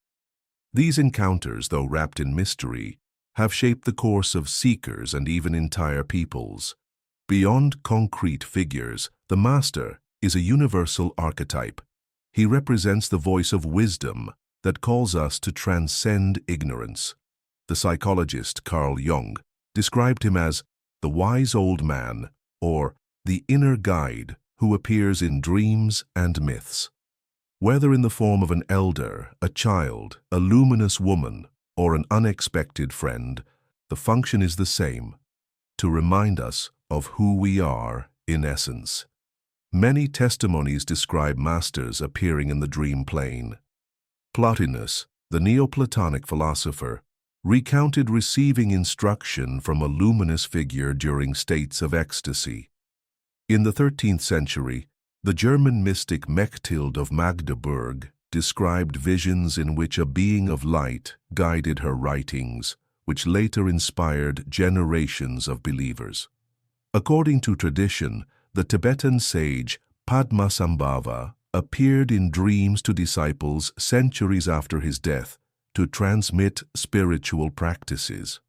A: These encounters, though wrapped in mystery, have shaped the course of seekers and even entire peoples. Beyond concrete figures, the Master is a universal archetype. He represents the voice of wisdom that calls us to transcend ignorance. The psychologist Carl Jung described him as the wise old man, or the inner guide who appears in dreams and myths. Whether in the form of an elder, a child, a luminous woman, or an unexpected friend, the function is the same, to remind us of who we are in essence. Many testimonies describe masters appearing in the dream plane. Plotinus, the Neoplatonic philosopher, recounted receiving instruction from a luminous figure during states of ecstasy. In the 13th century, the German mystic Mechthild of Magdeburg described visions in which a being of light guided her writings, which later inspired generations of believers. According to tradition, the Tibetan sage Padmasambhava appeared in dreams to disciples centuries after his death to transmit spiritual practices.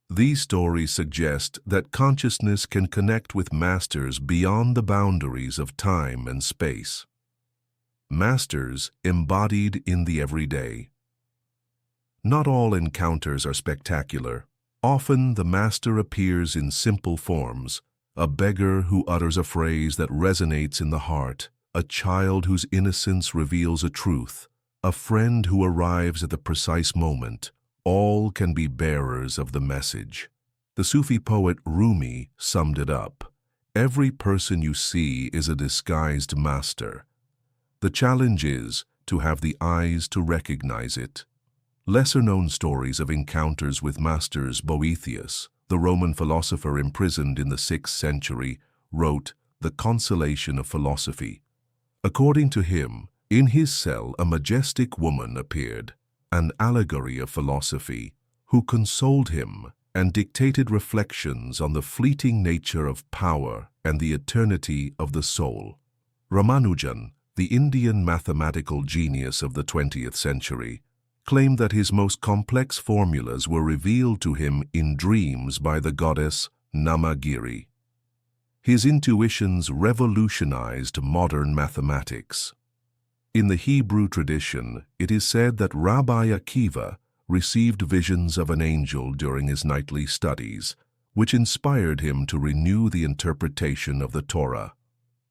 A: These stories suggest that consciousness can connect with masters beyond the boundaries of time and space. Masters embodied in the everyday. Not all encounters are spectacular. Often the master appears in simple forms, a beggar who utters a phrase that resonates in the heart, a child whose innocence reveals a truth, a friend who arrives at the precise moment. All can be bearers of the message. The Sufi poet Rumi summed it up. Every person you see is a disguised master. The challenge is to have the eyes to recognize it. Lesser-known stories of encounters with masters. Boethius, the Roman philosopher imprisoned in the 6th century, wrote The Consolation of Philosophy. According to him, in his cell a majestic woman appeared, an allegory of philosophy, who consoled him and dictated reflections on the fleeting nature of power and the eternity of the soul. Ramanujan, the Indian mathematical genius of the 20th century, claimed that his most complex formulas were revealed to him in dreams by the goddess Namagiri. His intuitions revolutionized modern mathematics. In the Hebrew tradition, it is said that Rabbi Akiva received visions of an angel during his nightly studies, which inspired him to renew the interpretation of the Torah.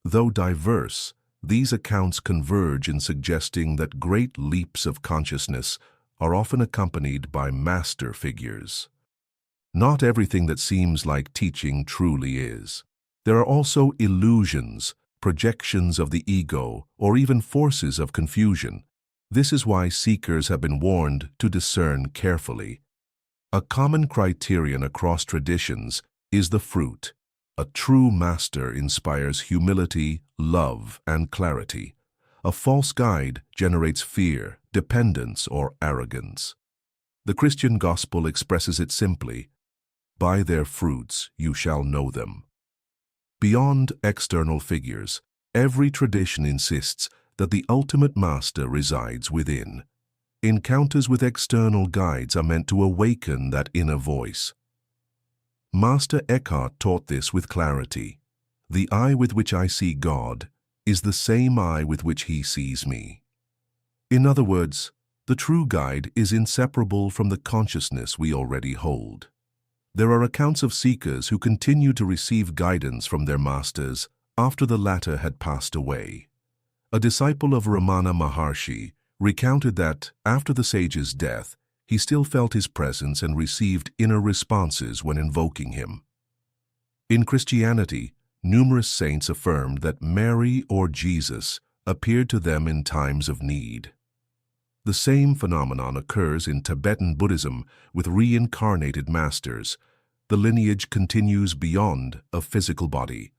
A: Though diverse, these accounts converge in suggesting that great leaps of consciousness are often accompanied by master figures. Not everything that seems like teaching truly is. There are also illusions, projections of the ego, or even forces of confusion. This is why seekers have been warned to discern carefully. A common criterion across traditions is the fruit. A true master inspires humility, love, and clarity. A false guide generates fear, dependence, or arrogance. The Christian gospel expresses it simply: by their fruits you shall know them. Beyond external figures, every tradition insists that the ultimate master resides within. Encounters with external guides are meant to awaken that inner voice. Master Eckhart taught this with clarity. The eye with which I see God is the same eye with which He sees me. In other words, the true guide is inseparable from the consciousness we already hold. There are accounts of seekers who continue to receive guidance from their masters after the latter had passed away. A disciple of Ramana Maharshi recounted that, after the sage's death, he still felt his presence and received inner responses when invoking him. In Christianity, numerous saints affirmed that Mary or Jesus appeared to them in times of need. The same phenomenon occurs in Tibetan Buddhism with reincarnated masters. The lineage continues beyond a physical body.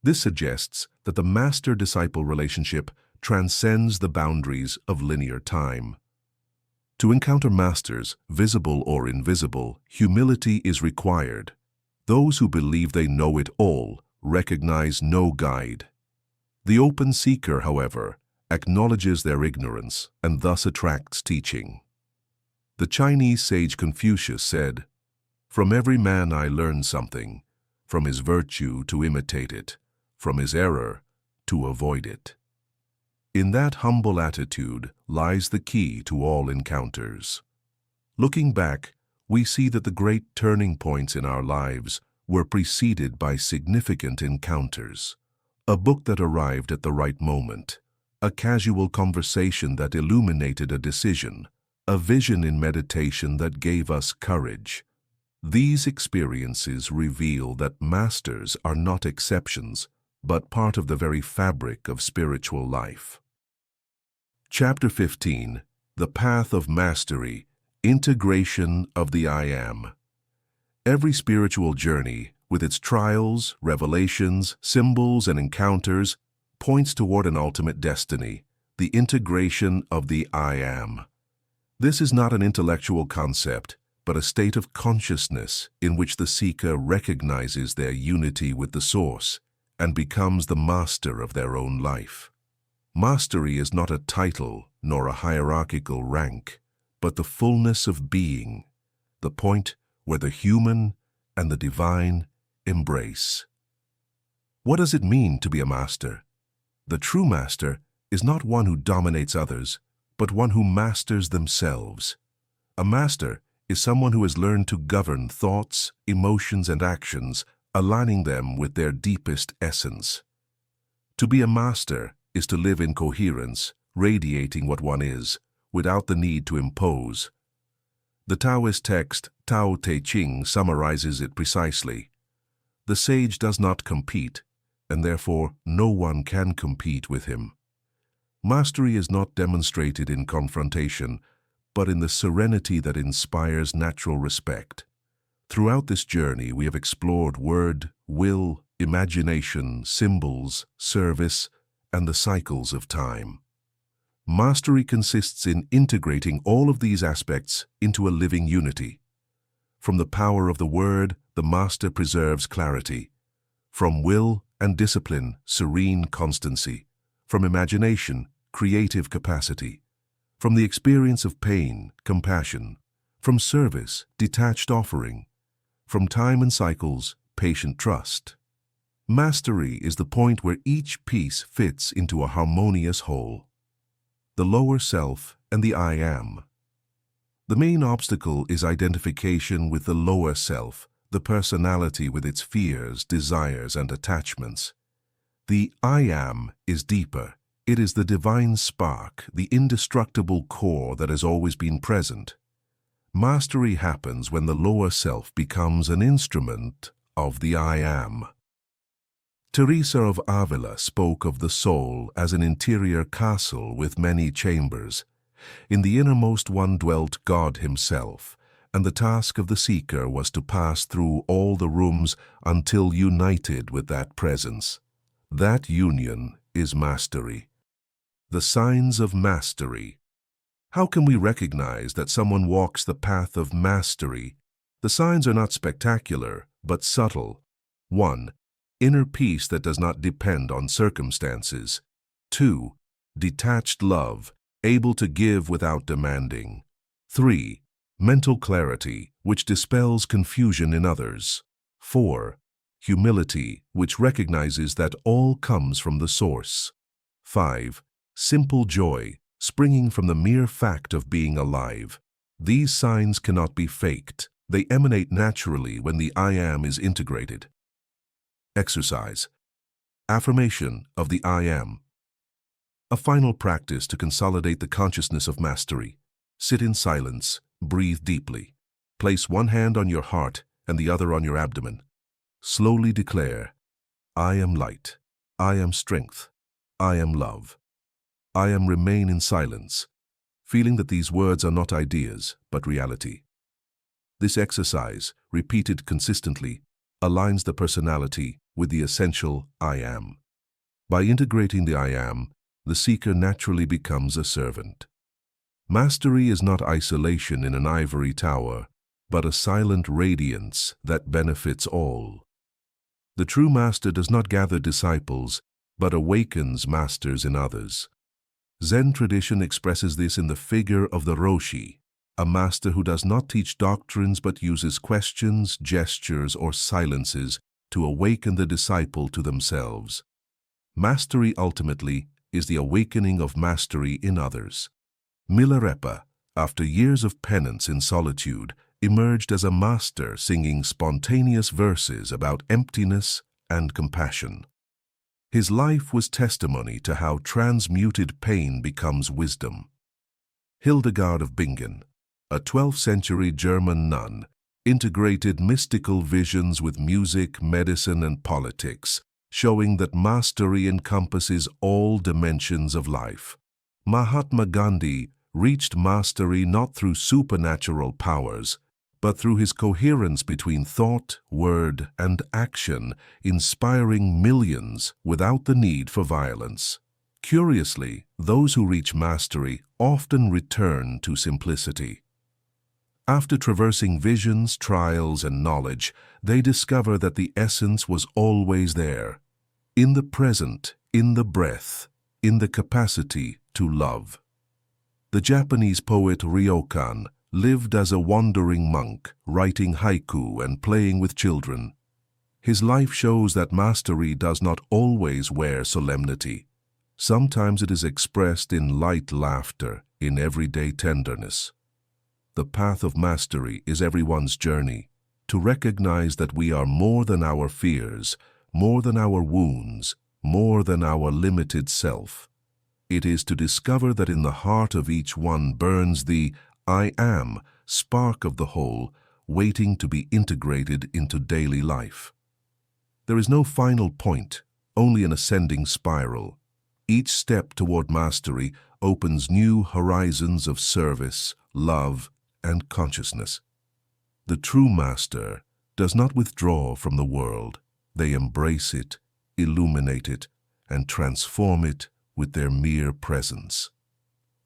A: This suggests that the master-disciple relationship transcends the boundaries of linear time. To encounter masters, visible or invisible, humility is required. Those who believe they know it all recognize no guide. The open seeker, however, acknowledges their ignorance and thus attracts teaching. The Chinese sage Confucius said, "From every man I learn something, from his virtue to imitate it, from his error to avoid it." In that humble attitude lies the key to all encounters. Looking back, we see that the great turning points in our lives were preceded by significant encounters. A book that arrived at the right moment, a casual conversation that illuminated a decision, a vision in meditation that gave us courage. These experiences reveal that masters are not exceptions, but part of the very fabric of spiritual life. Chapter 15. The Path of Mastery, Integration of the I Am. Every spiritual journey, with its trials, revelations, symbols, and encounters, points toward an ultimate destiny, the integration of the I Am. This is not an intellectual concept, but a state of consciousness in which the seeker recognizes their unity with the Source and becomes the master of their own life. Mastery is not a title nor a hierarchical rank, but the fullness of being, the point where the human and the divine embrace. What does it mean to be a master? The true master is not one who dominates others, but one who masters themselves. A master is someone who has learned to govern thoughts, emotions, and actions aligning them with their deepest essence. To be a master is to live in coherence, radiating what one is, without the need to impose. The Taoist text, Tao Te Ching, summarizes it precisely. The sage does not compete, and therefore no one can compete with him. Mastery is not demonstrated in confrontation, but in the serenity that inspires natural respect. Throughout this journey, we have explored word, will, imagination, symbols, service, and the cycles of time. Mastery consists in integrating all of these aspects into a living unity. From the power of the word, the master preserves clarity. From will and discipline, serene constancy. From imagination, creative capacity. From the experience of pain, compassion. From service, detached offering. From time and cycles, patient trust. Mastery is the point where each piece fits into a harmonious whole. The lower self and the I am. The main obstacle is identification with the lower self, the personality with its fears, desires, and attachments. The I am is deeper. It is the divine spark, the indestructible core that has always been present. Mastery happens when the lower self becomes an instrument of the I am. Teresa of Avila spoke of the soul as an interior castle with many chambers. In the innermost one dwelt God himself, and the task of the seeker was to pass through all the rooms until united with that presence. That union is mastery. The signs of mastery. How can we recognize that someone walks the path of mastery? The signs are not spectacular, but subtle. 1. Inner peace that does not depend on circumstances. 2. Detached love, able to give without demanding. 3. Mental clarity, which dispels confusion in others. 4. Humility, which recognizes that all comes from the source. 5. Simple joy, springing from the mere fact of being alive. These signs cannot be faked. They emanate naturally when the I am is integrated. Exercise. Affirmation of the I am. A final practice to consolidate the consciousness of mastery. Sit in silence, breathe deeply. Place one hand on your heart and the other on your abdomen. Slowly declare, I am light, I am strength, I am love. I am remain in silence, feeling that these words are not ideas, but reality. This exercise, repeated consistently, aligns the personality with the essential I am. By integrating the I am, the seeker naturally becomes a servant. Mastery is not isolation in an ivory tower, but a silent radiance that benefits all. The true master does not gather disciples, but awakens masters in others. Zen tradition expresses this in the figure of the Roshi, a master who does not teach doctrines but uses questions, gestures, or silences to awaken the disciple to themselves. Mastery ultimately is the awakening of mastery in others. Milarepa, after years of penance in solitude, emerged as a master singing spontaneous verses about emptiness and compassion. His life was testimony to how transmuted pain becomes wisdom. Hildegard of Bingen, a 12th century German nun, integrated mystical visions with music, medicine, and politics, showing that mastery encompasses all dimensions of life. Mahatma Gandhi reached mastery not through supernatural powers, but through his coherence between thought, word, and action, inspiring millions without the need for violence. Curiously, those who reach mastery often return to simplicity. After traversing visions, trials, and knowledge, they discover that the essence was always there, in the present, in the breath, in the capacity to love. The Japanese poet Ryokan lived as a wandering monk, writing haiku and playing with children. His life shows that mastery does not always wear solemnity. Sometimes it is expressed in light laughter, in everyday tenderness. The path of mastery is everyone's journey. to recognize that we are more than our fears, more than our wounds, more than our limited self. It is to discover that in the heart of each one burns the I am spark of the whole, waiting to be integrated into daily life. There is no final point, only an ascending spiral. Each step toward mastery opens new horizons of service, love, and consciousness. The true master does not withdraw from the world. They embrace it, illuminate it, and transform it with their mere presence.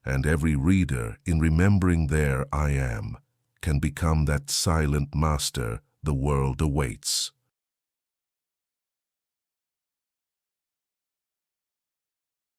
A: And every reader, in remembering their I am, can become that silent master the world awaits.